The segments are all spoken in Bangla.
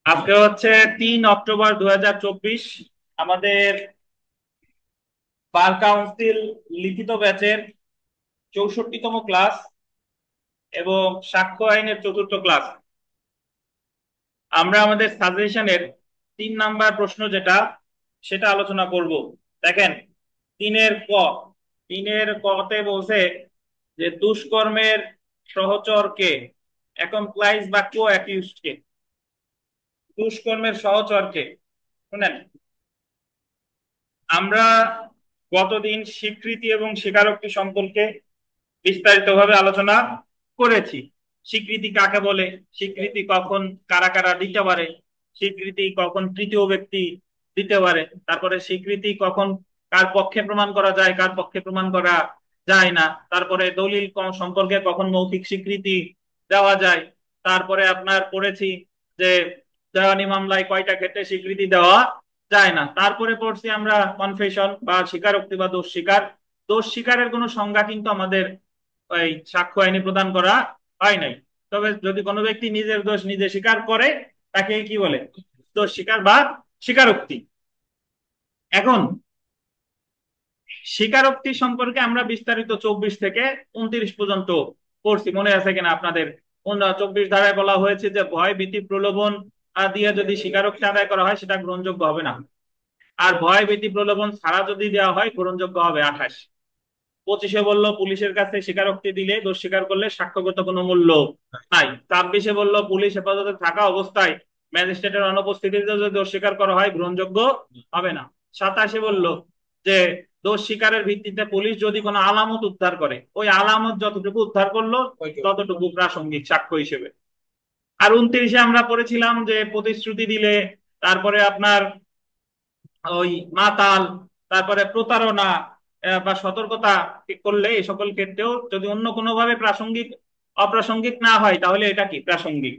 আজকে হচ্ছে 3 অক্টোবর 2024। আমাদের বার কাউন্সিল লিখিত ব্যাচের 64তম ক্লাস এবং সাক্ষ্য আইনের চতুর্থ ক্লাস। আমরা আমাদের সাজেশনের 3 নাম্বার প্রশ্ন যেটা সেটা আলোচনা করব। দেখেন, তিনের ক তিনের কতে বলছে যে দুষ্কর্মের সহচরকে, অ্যাকমপ্লাইজ বা কো অ্যাকিউজডকে, দুষ্কর্মের সহচরকে। শুনেন, আমরা গতদিন স্বীকৃতি এবং স্বীকারোক্তি সম্পর্কে বিস্তারিতভাবে আলোচনা করেছি। স্বীকৃতি কাকে বলে, স্বীকৃতি কখন কারা কারা দিতে পারে, স্বীকৃতি কখন তৃতীয় ব্যক্তি দিতে পারে, তারপরে স্বীকৃতি কখন কার পক্ষে প্রমাণ করা যায়, কার পক্ষে প্রমাণ করা যায় না, তারপরে দলিল সম্পর্কে কখন মৌখিক স্বীকৃতি দেওয়া যায়। তারপরে আপনার পড়েছি যে দেওয়ানি মামলায় কয়টা ক্ষেত্রে স্বীকৃতি দেওয়া যায় না। তারপরে পড়ছি আমরা কনফেশন বা স্বীকারোক্তি বা দোষ স্বীকার। দোষ স্বীকারের কোনো সংজ্ঞা কিন্তু আমাদের ওই সাক্ষ্য আইনে প্রদান করা হয় নাই। তবে যদি কোনো ব্যক্তি নিজের দোষ নিজে স্বীকার করে তাকে কি বলে, দোষ স্বীকার বা স্বীকারোক্তি। এখন স্বীকারোক্তি সম্পর্কে আমরা বিস্তারিত 24 থেকে 29 পর্যন্ত পড়ছি, মনে আছে কিনা আপনাদের? 24 ধারায় বলা হয়েছে যে ভয় ভীতি প্রলোভন দিয়ে যদি স্বীকারোক্তি আদায় করা হয় সেটা গ্রহণযোগ্য হবে না, আর ভয় ভীতি প্রলোভন ছাড়া যদি দেওয়া হয় গ্রহণযোগ্য হবে 28। 25-এ বললো পুলিশের কাছে স্বীকারোক্তি দিলে দোষ স্বীকার করলে সাক্ষ্যগত কোনো মূল্য নাই। 26-এ বললো পুলিশ হেফাজতে থাকা অবস্থায় ম্যাজিস্ট্রেটের অনুপস্থিতিতে যদি দোষ স্বীকার করা হয় গ্রহণযোগ্য হবে না। 27-এ বললো যে দোষ স্বীকারের ভিত্তিতে পুলিশ যদি কোনো আলামত উদ্ধার করে, ওই আলামত যতটুকু উদ্ধার করলো ততটুকু প্রাসঙ্গিক সাক্ষ্য হিসেবে। আর 29-এ আমরা পড়েছিলাম যে প্রতিশ্রুতি দিলে, তারপরে আপনার ওই মাতাল, তারপরে প্রতারণা বা সতর্কতা করলে এই সকল ক্ষেত্রেও যদি অন্য কোনো ভাবে প্রাসঙ্গিক অপ্রাসঙ্গিক না হয় তাহলে এটা কি প্রাসঙ্গিক।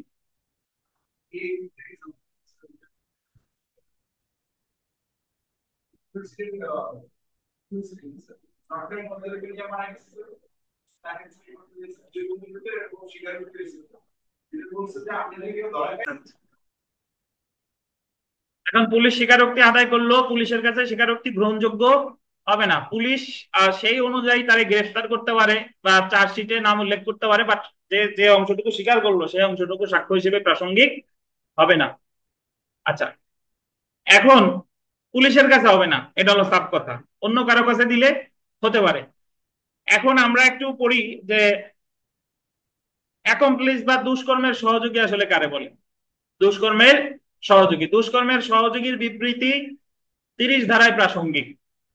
এখন পুলিশ স্বীকারোক্তি আদায় করলো, পুলিশের কাছে স্বীকারোক্তি গ্রহণযোগ্য হবে না। পুলিশ সেই অনুযায়ী তারে গ্রেফতার করতে পারে বা চার্জশিটে নাম উল্লেখ করতে পারে, বাট যে যে অংশটুকু স্বীকার করলো সেই অংশটুকু সাক্ষ্য হিসেবে প্রাসঙ্গিক হবে না। আচ্ছা, এখন পুলিশের কাছে হবে না, এটা হলো সাফ কথা, অন্য কারো কাছে দিলে হতে পারে। এখন আমরা একটু পড়ি যে অ্যাকমপ্লিস বা দুষ্কর্মের সহযোগী আসলে কারে বলে। দুষ্কর্মের দুষ্কর্মের সহযোগীর বিবৃতি 30 ধারায় প্রাসঙ্গিক।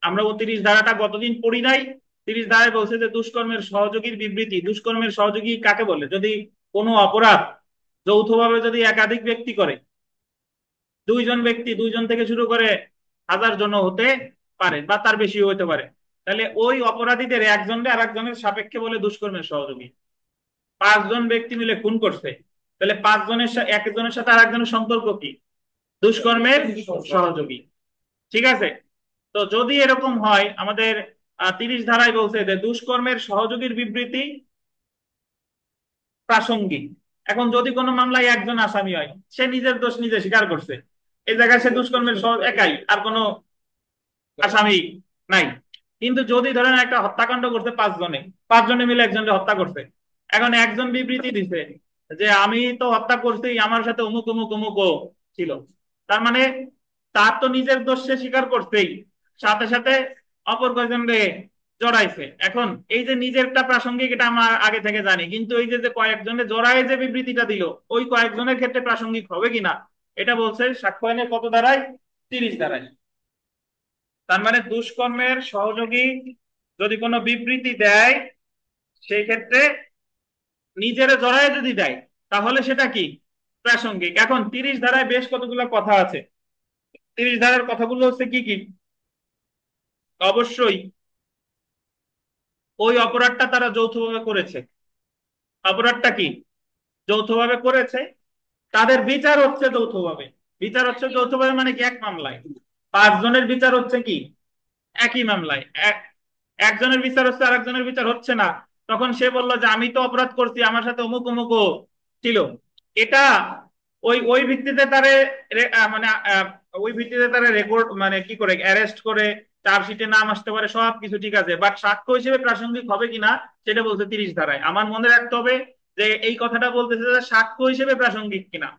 আমরা 29 ধারাটা গতদিন পড়ি নাই। 30 ধারায় বলছে যে দুষ্কর্মের সহযোগীর বিবৃতি, দুষ্কর্মের সহযোগী কাকে বলে, যদি কোনো অপরাধ যৌথভাবে যদি একাধিক ব্যক্তি করে, দুইজন ব্যক্তি, দুইজন থেকে শুরু করে 1000 জন হতে পারে বা তার বেশি হতে পারে, তাহলে ওই অপরাধীদের একজনের আর একজনের সাপেক্ষে বলে দুষ্কর্মের সহযোগী। 5 জন ব্যক্তি মিলে খুন করছে, তাহলে 5 জনের একজনের সাথে আর একজনের সম্পর্ক কি, দুষ্কর্মের সহযোগী। ঠিক আছে? তো যদি এরকম হয়, আমাদের 30 ধারায় বলছে যে দুষ্কর্মের সহযোগীর বিবৃতি প্রাসঙ্গিক। এখন যদি কোনো মামলায় একজন আসামি হয়, সে নিজের দোষ নিজে স্বীকার করছে, এই জায়গায় সে দুষ্কর্মের একাই, আর কোনো আসামি নাই। কিন্তু যদি ধরেন একটা হত্যাকাণ্ড করছে 5 জনে, 5 জনে মিলে একজনকে হত্যা করছে, এখন একজন বিবৃতি দিছে যে আমি তো হত্যা করছি, আমার সাথে অমুক অমুক অমুক ছিল, তার মানে তার তো নিজের দোষ সে স্বীকার করছেই, সাথে সাথে অপর কয়েকজনকে জড়াইছে। এখন এই যে নিজেরটা প্রাসঙ্গিক এটা আমরা আগে থেকে জানি, কিন্তু এই যে যে কয়েকজনে জড়ায় যে বিবৃতিটা দিল, ওই কয়েকজনের ক্ষেত্রে প্রাসঙ্গিক হবে কিনা, এটা বলছে সাক্ষ্য আইনের কত ধারায়, 30 ধারায়। তার মানে দুষ্কর্মের সহযোগী যদি কোনো বিবৃতি দেয়, সেই ক্ষেত্রে নিজের জড়ায় যদি দেয় তাহলে সেটা কি প্রাসঙ্গিক। এখন 30 ধারায় বেশ কতগুলো কথা আছে। 30 ধারার কথাগুলো হচ্ছে কি কি, অবশ্যই ওই অপরাধটা তারা যৌথভাবে করেছে। অপরাধটা কি, যৌথভাবে করেছে, তাদের বিচার হচ্ছে যৌথভাবে। বিচার হচ্ছে যৌথভাবে মানে কি, এক মামলায় 5 জনের বিচার হচ্ছে কি একই মামলায়। একজনের বিচার হচ্ছে আর একজনের বিচার হচ্ছে না, তখন সে বলল যে আমি তো অপরাধ করছি, আমার সাথে অমুক অমুক ছিল। এটা ওই ওই ভিত্তিতে তারে মানে ওই ভিত্তিতে তারা রেকর্ড মানে কি করে অ্যারেস্ট করে চার্জশিটে নাম আসতে পারে, সব কিছু ঠিক আছে, বাট সাক্ষ্য হিসেবে প্রাসঙ্গিক হবে কিনা সেটা বলছে 30 ধারায়। আমার মনে রাখতে হবে যে এই কথাটা বলতেছে যে সাক্ষ্য হিসেবে প্রাসঙ্গিক কিনা।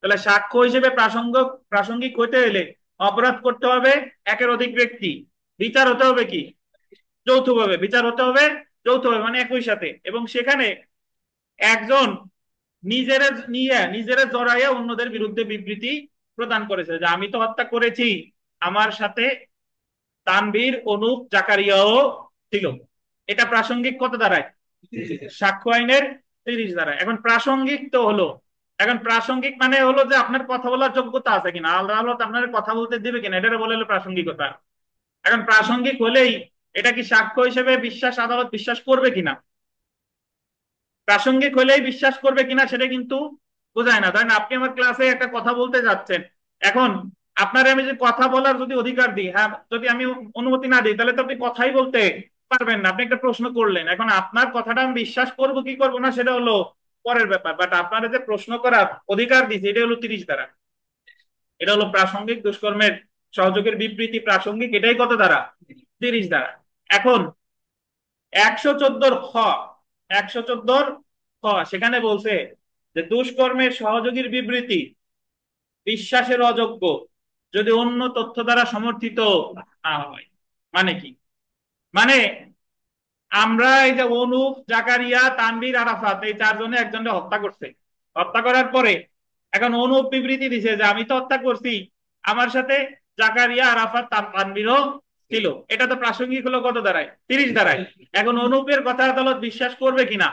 তাহলে সাক্ষ্য হিসেবে প্রাসঙ্গিক হইতে হলে অপরাধ করতে হবে একের অধিক ব্যক্তি, বিচার হতে হবে কি যৌথভাবে, বিচার হতে হবে যৌথভাবে মানে একই সাথে, এবং সেখানে একজন নিজেরা নিয়ে নিজেরা জড়াইয়া অন্যদের বিরুদ্ধে বিবৃতি প্রদান করেছে যে আমি তো হত্যা করেছি, আমার সাথে তানভীর, অনুপ, জাকারিয়াও ছিল। এটা প্রাসঙ্গিক কত দাঁড়ায়? সাক্ষ্য আইনের 30 ধারায়। এখন প্রাসঙ্গিক তো হলো, এখন প্রাসঙ্গিক মানে হলো যে আপনার কথা বলার যোগ্যতা আছে কিনা, আদালত আপনার কথা বলতে দিবে কিনা, এটা বলে হলো প্রাসঙ্গিকতা। এখন প্রাসঙ্গিক হলেই এটা কি সাক্ষ্য হিসেবে আদালত বিশ্বাস করবে কিনা, প্রাসঙ্গিক হলেই বিশ্বাস করবে কিনা সেটা কিন্তু বোঝায় না। ধরেন আপনি আমার ক্লাসে একটা কথা বলতে যাচ্ছেন, এখন আপনার আমি যে কথা বলার যদি অধিকার দিই, হ্যাঁ যদি আমি অনুমতি না দিই, তাহলে তো আপনি কথাই বলতে পারবেন না। আপনি একটা প্রশ্ন করলেন, এখন আপনার কথাটা আমি বিশ্বাস করবো কি করবো না সেটা হলো পরের ব্যাপার, বাট আপনার যে প্রশ্ন করার অধিকার দিচ্ছে এটা হলো 30 ধারা। এটা হলো প্রাসঙ্গিক দুষ্কর্মের সহযোগের বিবৃতি প্রাসঙ্গিক, এটাই কত ধারা? 30 ধারা। এখন 114 খ, 114 খ সেখানে বলছে যে দুষ্কর্মের সহযোগীর বিবৃতি বিশ্বাসের অযোগ্য যদি অন্য তথ্য দ্বারা সমর্থিত না হয়। মানে কি? মানে আমরা এই যে অনুপ, জাকারিয়া, তানভীর, আরাফাত এই চারজনে একজনকে হত্যা করছে, হত্যা করার পরে এখন অনুপ বিবৃতি দিছে যে আমি তো হত্যা করছি, আমার সাথে জাকারিয়া, আরাফাত, তানভীরও ছিল। এটা তো প্রাসঙ্গিক হলো কত দ্বারায়? 30 ধারায়। এখন অনুপের কথা আদালত বিশ্বাস করবে কিনা,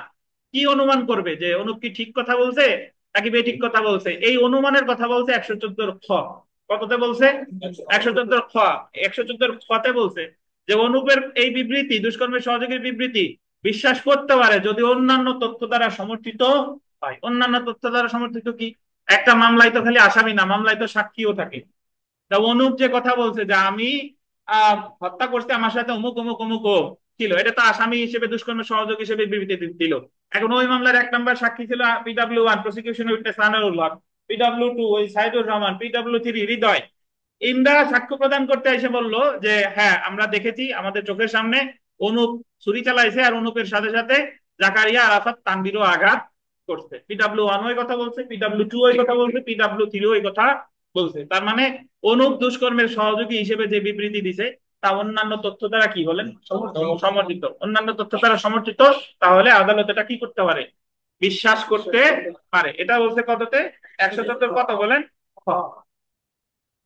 কি অনুমান করবে যে অনুপ কি ঠিক কথা বলছে নাকি বেঠিক কথা বলছে, এই অনুমানের কথা বলছে 114 খ। কততে বলছে? 114 খ। 114 খতে বলছে যে অনুপের এই বিবৃতি দুষ্কর্মের সহযোগীর বিবৃতি বিশ্বাস করতে পারে যদি অন্যান্য তথ্য দ্বারা সমর্থিত হয়। অন্যান্য তথ্য দ্বারা সমর্থিত কি? একটা মামলায় তো খালি আসামি না, মামলায় তো সাক্ষীও থাকে। তা অনুপ যে কথা বলছে যে আমি হত্যা করছি, আমার সাথে অমুক অমুক অমুক ছিল, এটা তো আসামি হিসেবে দুষ্কর্মের সহযোগ হিসেবে বিবৃতি দিল। এখন ওই মামলার 1 নম্বর সাক্ষী ছিল PW1 প্রসিকিউশন উইটনেস আনারুল হক, PW2 ওই সাইদুর রহমান, PW3 হৃদয়। ইমরা সাক্ষ্য প্রদান করতে এসে বলল যে হ্যাঁ আমরা দেখেছি, আমাদের চোখের সামনে অনুপ ছুরি চালাইছে, আর অনুপের সাথে সাথে জাকারিয়া, আরাফাত, তানভীরও আঘাত করছে। PW1 ওই কথা বলছে, PW2 ওই কথা বলছে, PW3 ওই কথা বলছে। তার মানে অনুপ দুষ্কর্মের সহযোগী হিসেবে যে বিবৃতি দিছে তা অন্যান্য তথ্য দ্বারা কি হলেন? সমর্থিত। অন্যান্য তথ্য দ্বারা সমর্থিত, তাহলে আদালত এটা কি করতে পারে? বিশ্বাস করতে পারে। এটা বলছে কততে? 114 কত বলেন? খ।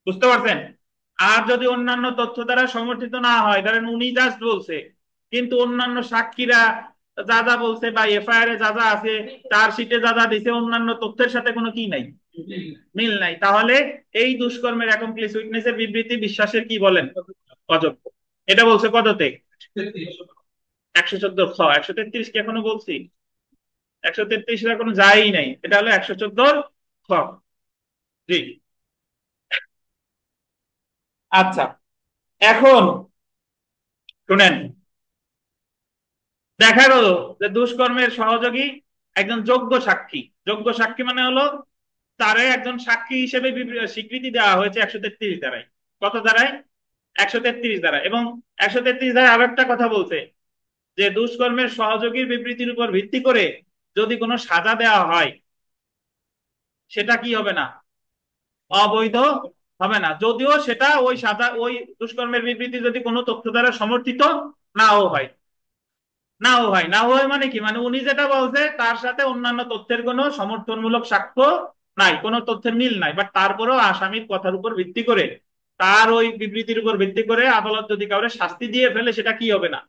বুঝতে পারছেন? আর যদি অন্যান্য তথ্য দ্বারা সমর্থিত না হয়, ধরেন উনি জাস্ট বলছে কিন্তু অন্যান্য সাক্ষীরা যা যা বলছে বা এফআইআর এ যা যা আছে, চার্জশিটে যা যা দিছে অন্যান্য তথ্যের সাথে কোনো কি নাই, মিল নাই, তাহলে এই দুষ্কর্মের অ্যাকমপ্লিস উইটনেসের বিবৃতি বিশ্বাসের কি বলেন? অযোগ্য। এটা বলছে কততে? 114 খ। 133 কি এখনো বলছি? 133 এখনো যায়ই নাই, এটা হলো 114 খ। জি। আচ্ছা, এখন শুনেন, দেখা গেল যে দুষ্কর্মের সহযোগী একজন যোগ্য সাক্ষী। যোগ্য সাক্ষী মানে হলো তারে একজন সাক্ষী হিসেবে স্বীকৃতি দেওয়া হয়েছে 133 ধারায়। কত ধারায়? 133 ধারা। এবং 133 ধারায় আরো একটা কথা বলছে যে দুষ্কর্মের সহযোগীর বিবৃতির উপর ভিত্তি করে যদি কোনো সাজা দেওয়া হয় সেটা কি হবে না? অবৈধ হবে না, যদিও সেটা ওই সাজা ওই দুষ্কর্মের বিবৃতি যদি কোনো তথ্য দ্বারা সমর্থিত নাও হয়। না হয় মানে কি? মানে উনি যেটা বলছে তার সাথে অন্যান্য তথ্যের কোনো সমর্থনমূলক সাক্ষ্য নাই, কোনো তথ্যের মিল নাই, বাট তারপরেও আসামির কথার উপর ভিত্তি করে, তার ওই বিবৃতির উপর ভিত্তি করে আদালত যদি কাউরে শাস্তি দিয়ে ফেলে সেটা কি হবে না?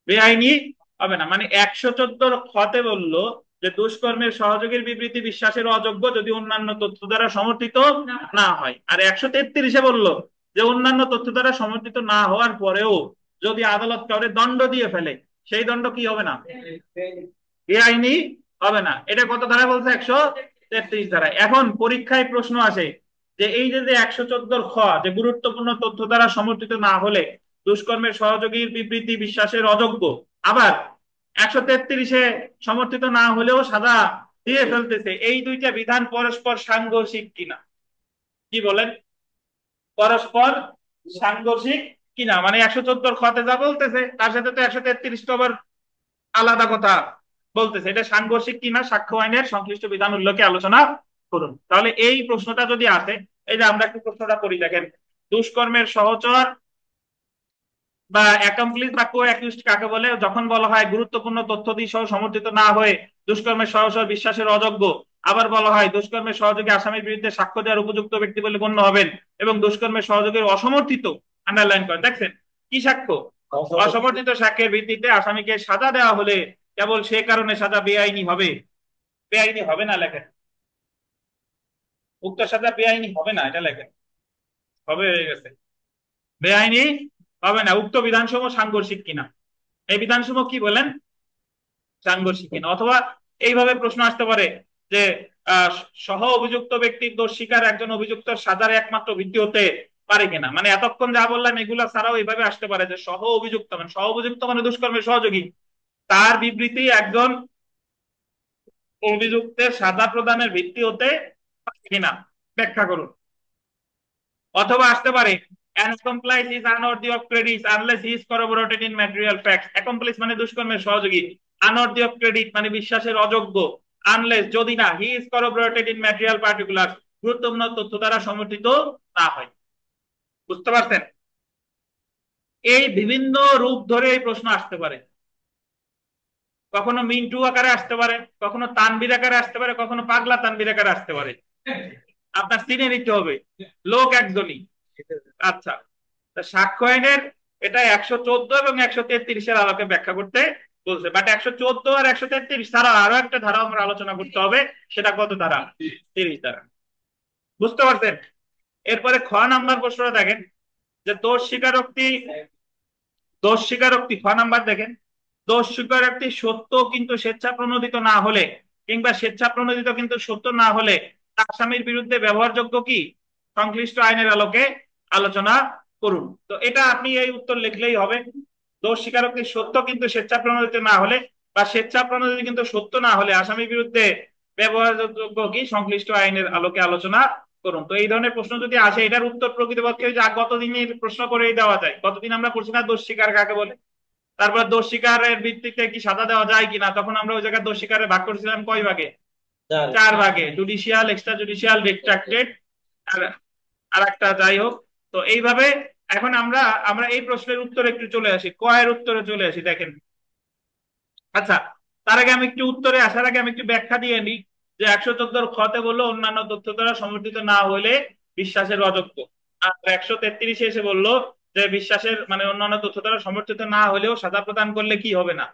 বেআইনি হবে না। মানে 114 খতে বললো যে দুষ্কর্মের সহযোগীর বিবৃতি বিশ্বাসের অযোগ্য যদি অন্যান্য তথ্য দ্বারা সমর্থিত না হয়, আর 133-এ বললো যে অন্যান্য তথ্য দ্বারা সমর্থিত না হওয়ার পরেও যদি আদালত কাউরে দণ্ড দিয়ে ফেলে সেই দণ্ড কি হবে না? বেআইনি হবে না। এটা কত ধারা বলছে? 133 ধারায়। এখন পরীক্ষায় প্রশ্ন আসে যে এই যে 114 খ, যে গুরুত্বপূর্ণ তথ্য দ্বারা সমর্থিত না হলে দুষ্কর্মের সহযোগীর বিবৃতি বিশ্বাসের অযোগ্য, আবার 133-এ সমর্থিত না হলেও সাজা দিয়ে ফেলতেছে, এই দুইটা বিধান পরস্পর সাংঘর্ষিক কিনা, কি বলেন? পরস্পর সাংঘর্ষিক কিনা, মানে 114 খতে যা বলতেছে তার সাথে তো 133 আবার আলাদা কথা বলতেছে, এটা সাংঘর্ষিক কিনা সাক্ষ্য আইনের সংশ্লিষ্ট বিধান উল্লেখে আলোচনা করুন। তাহলে এই প্রশ্নটা যদি আসে, এই যে আমরা একটু প্রশ্নটা করি দেখেন, দুষ্কর্মের সহচর বা অ্যাকমপ্লিস বা কো অ্যাকিউজড কাকে বলে? যখন বলা হয় গুরুত্বপূর্ণ তথ্য দিয়ে সহ সমর্থিত না হয়ে দুষ্কর্মের সহচর বিশ্বাসের অযোগ্য, আবার বলা হয় দুষ্কর্মের সহযোগী আসামির বিরুদ্ধে সাক্ষ্য দেওয়ার উপযুক্ত ব্যক্তি বলে গণ্য হবেন, এবং দুষ্কর্মের সহযোগীর অসমর্থিত, আন্ডারলাইন করেন, দেখছেন কি সাক্ষ্য? অসমর্থিত সাক্ষ্যের ভিত্তিতে আসামিকে সাজা দেওয়া হলে কেবল সে কারণে সাজা বেআইনি হবে। বেআইনি হবে না লেখেন, উক্ত সাজা বেআইনি হবে না, এটা লেখেন, হবে হয়ে গেছে, বেআইনি হবে না উক্ত বিধানসমূহ সাংঘর্ষিক কিনা। এই বিধানসমূহ কি বলেন? সাংঘর্ষিক কিনা। অথবা এইভাবে প্রশ্ন আসতে পারে যে আহ, সহ অভিযুক্ত ব্যক্তির দোষ স্বীকার একজন অভিযুক্ত সাজার একমাত্র ভিত্তি হতে পারে কিনা। মানে এতক্ষণ যা বললাম এগুলা ছাড়াও এইভাবে আসতে পারে যে সহ অভিযুক্ত মানে, সহ অভিযুক্ত মানে দুষ্কর্মের সহযোগী, তার বিবৃতি একজন অভিযুক্তের সাজা প্রদানের ভিত্তি হতে পারে কিনা, ব্যাখ্যা করুন। অথবা আসতে পারে an accomplice is unworthy of credit unless he is corroborated in material facts. accomplice মানে দুষ্কর্মের সহযোগী, unworthy of credit মানে বিশ্বাসের অযোগ্য, unless যদি না he is corroborated in material particulars গুরুত্বপূর্ণ তথ্য দ্বারা সমর্থিত না হয়। বুঝতে পারছেন? এই বিভিন্ন রূপ ধরে এই প্রশ্ন আসতে পারে, কখনো মিন্টু আকারে আসতে পারে, কখনো তানবির আকারে আসতে পারে, কখনো পাগলা তানবির আকারে আসতে পারে, আপনার চিনে নিতে হবে, লোক একজনই। আচ্ছা, সাক্ষ্য আইনের এটা 114 এবং 133-এর আলোকে ব্যাখ্যা করতে বলছে, বাট 114 আর 133 ছাড়া আরো একটা ধারা আমরা আলোচনা করতে হবে, সেটা কত ধারা? 30 ধারা। বুঝতে পারছেন? এরপরে খ নাম্বার প্রশ্নটা দেখেন, যে দোষ স্বীকারোক্তি খ নাম্বার দেখেন, দোষ স্বীকারোক্তি সত্য কিন্তু স্বেচ্ছা প্রণোদিত না হলে, কিংবা স্বেচ্ছা প্রণোদিত কিন্তু সত্য না হলে আসামির বিরুদ্ধে ব্যবহারযোগ্য কি, সংশ্লিষ্ট আইনের আলোকে আলোচনা করুন। তো এটা আপনি এই উত্তর লিখলেই হবে, দোষ স্বীকারোক্তি সত্য কিন্তু স্বেচ্ছা প্রণোদিত না হলে, বা স্বেচ্ছা প্রণোদিত কিন্তু সত্য না হলে আসামির বিরুদ্ধে ব্যবহারযোগ্য কি, সংশ্লিষ্ট আইনের আলোকে আলোচনা করুন। তো এই ধরনের প্রশ্ন যদি আসে, এটার উত্তর প্রকৃতপক্ষে গতদিনের প্রশ্ন করেই দেওয়া যায়। গতদিন আমরা পড়ছি না দোষ স্বীকার কাকে বলে, তারপর দোষ স্বীকারের ভিত্তিতে কি সাজা দেওয়া যায় কিনা, তখন আমরা ওই জায়গায় দোষ স্বীকারের ভাগ করেছিলাম কয় ভাগে? 4 ভাগে, জুডিশিয়াল, এক্সট্রা জুডিশিয়াল, রিট্রাক্টেড, আর আর একটা যাই হোক। তো এইভাবে এখন আমরা আমরা এই প্রশ্নের উত্তরে একটু চলে আসি, কয়ের উত্তরে চলে আসি দেখেন। আচ্ছা, তার আগে আমি একটু উত্তরে আসার আগে আমি একটু ব্যাখ্যা দিয়ে নিই, যে 114 খতে বললো অন্যান্য তথ্য দ্বারা সমর্থিত না হলে বিশ্বাসের অযোগ্য, আর 133-এ এসে বললো যে বিশ্বাসের মানে অন্যান্য তথ্য দ্বারা সমর্থিত না হলেও সাজা প্রদান করলে কি হবে না,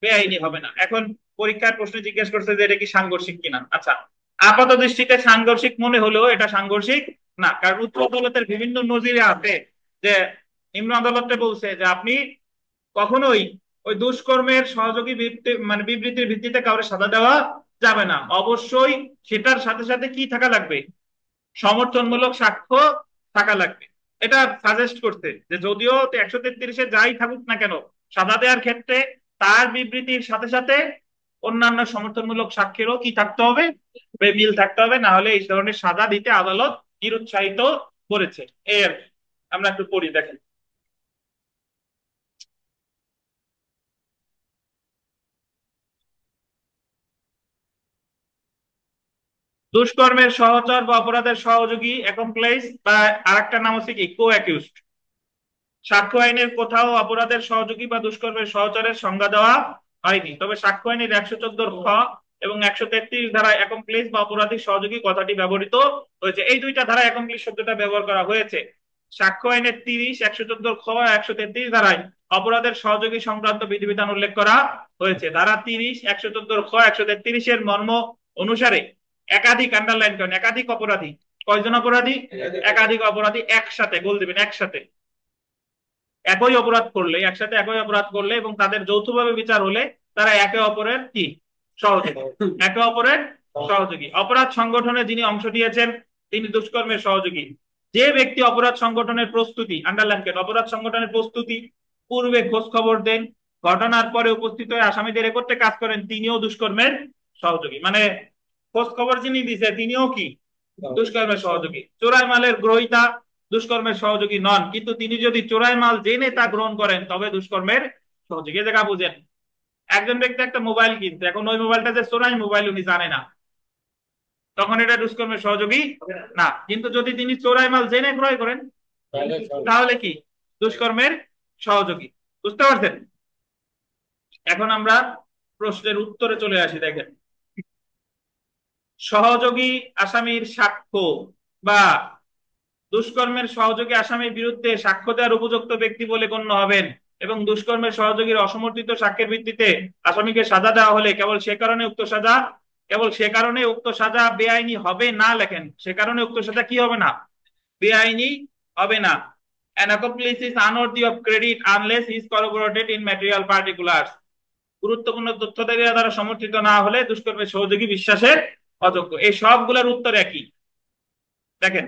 বেআইনি হবে না। এখন পরীক্ষার প্রশ্নে জিজ্ঞেস করছে যে এটা কি সাংঘর্ষিক কিনা। আচ্ছা, আপাত দৃষ্টিতে সাংঘর্ষিক মনে হলেও এটা সাংঘর্ষিক না, কারণ উচ্চ আদালতের বিভিন্ন নজিরে আছে যে নিম্ন আদালতে বলছে যে আপনি কখনোই ওই দুষ্কর্মের সহযোগী মানে বিবৃতির ভিত্তিতে কাউকে সাজা দেওয়া যাবে না, অবশ্যই সেটার সাথে সাথে কি থাকা লাগবে, সমর্থনমূলক সাক্ষ্য থাকা লাগবে। এটা সাজেস্ট করতে যে যদিও 133-এ যাই থাকুক না কেন, সাজা দেওয়ার ক্ষেত্রে তার বিবৃতির সাথে সাথে অন্যান্য সমর্থনমূলক সাক্ষ্যেরও কি থাকতে হবে, মিল থাকতে হবে, না হলে এই ধরনের সাজা দিতে আদালত নিরুৎসাহিত করেছে। এর আমরা একটু পড়ি দেখেন, দুষ্কর্মের সহচর বা অপরাধের সহযোগী অ্যাকমপ্লাইস, বা আরেকটা নাম হচ্ছে কি, কো অ্যাকিউজড। সাক্ষ্য আইনের কোথাও অপরাধের সহযোগী বা দুষ্কর্মের সহচরের সংজ্ঞা দেওয়া হয়নি, তবে সাক্ষ্য আইনের 114 খ এবং 133 ধারায় অ্যাকমপ্লিস বা অপরাধীর সহযোগী কথাটি ব্যবহৃত হয়েছে। এই দুইটা ধারায় অ্যাকমপ্লিস শব্দটা ব্যবহার করা হয়েছে। সাক্ষ্য আইনের 30, 114 খ, 133 ধারায় অপরাধের সহযোগী সংক্রান্ত বিধিবিধান উল্লেখ করা হয়েছে। ধারা 30, 114 খ, 133 এর মর্ম অনুসারে একাধিক, আন্ডারলাইন করেন, একাধিক অপরাধী, কয়জন অপরাধী? একাধিক অপরাধী একসাথে, গোল দিবেন, একসাথে একই অপরাধ করলে, একসাথে একই অপরাধ করলে এবং তাদের যৌথভাবে বিচার হলে তারা একে অপরের কি, সহযোগী, একে অপরের সহযোগী। অপরাধ সংগঠনে যিনি অংশ নিয়েছেন তিনি দুষ্কর্মের সহযোগী। যে ব্যক্তি অপরাধ সংগঠনের প্রস্তুতি, আন্ডারলাইন করেন, অপরাধ সংগঠনের প্রস্তুতি, পূর্বে খোঁজ খবর দেন, ঘটনার পরে উপস্থিত হয়ে আসামিদের একত্রে কাজ করেন, তিনিও দুষ্কর্মের সহযোগী। মানে খোঁজ খবর যিনি দিছে তিনিও কি দুষ্কর্মের সহযোগী। চোরাই মালের গ্রহীতা দুষ্কর্মের সহযোগী নন, কিন্তু তিনি যদি চোরাই মাল জেনে তা গ্রহণ করেন তবে দুষ্কর্মের সহযোগী। এ জায়গা বুঝেন, একজন ব্যক্তি একটা মোবাইল কিনছে, এখন ওই মোবাইলটা যে চোরাই মোবাইল উনি জানে না, তখন এটা দুষ্কর্মের সহযোগী না। কিন্তু যদি তিনি চোরাই মাল জেনে ক্রয় করেন তাহলে কি দুষ্কর্মের সহযোগী। বুঝতে পারছেন? এখন আমরা প্রশ্নের উত্তরে চলে আসি। দেখেন, সহযোগী আসামির সাক্ষ্য বা দুষ্কর্মের সহযোগী আসামির বিরুদ্ধে সাক্ষ্য দেওয়ার উপযুক্ত ব্যক্তি বলে গণ্য হবেন এবং দুষ্কর্মের সহযোগীর অসমর্থিত সাক্ষ্যের ভিত্তিতে আসামিকে সাজা দেওয়া হলে কেবল সে কারণে উক্ত সাজা বেআইনি হবে না। লেখেন, সে কারণে উক্ত সাজা কি হবে না? বেআইনি হবে না। An accomplice is unworthy of credit unless he is corroborated in material particulars. গুরুত্বপূর্ণ তথ্যাদি দ্বারা সমর্থিত না হলে দুষ্কর্মের সহযোগী বিশ্বাসের অযোগ্য। এই সবগুলোর উত্তর একই। দেখেন,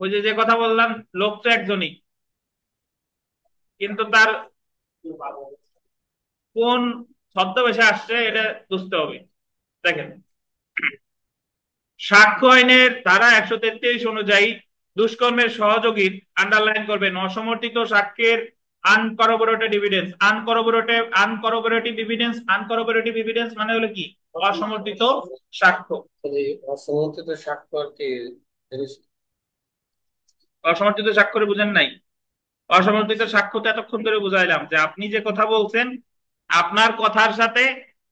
ওই যে কথা বললাম, লোক তো একজনই, কিন্তু তার কোন ছদ্মবেশে আসছে এটা বুঝতে হবে। দেখেন, সাক্ষ্য আইনের ধারা 133 অনুযায়ী দুষ্কর্মের সহযোগীর, আন্ডারলাইন করবেন, অসমর্থিত সাক্ষ্যের আনকরবোরেটেড এভিডেন্স। আনকরবোরেটিভ এভিডেন্স মানে হলো কি? অসমর্থিত সাক্ষ্য। অসমর্থিত সাক্ষ্য আর কি? অসমর্থিত স্বাক্ষরে বুঝেন নাই? অসমর্থিত সাক্ষ্য তো এতক্ষণ ধরে বুঝাইলাম যে আপনি যে কথা বলছেন আপনার কথার সাথে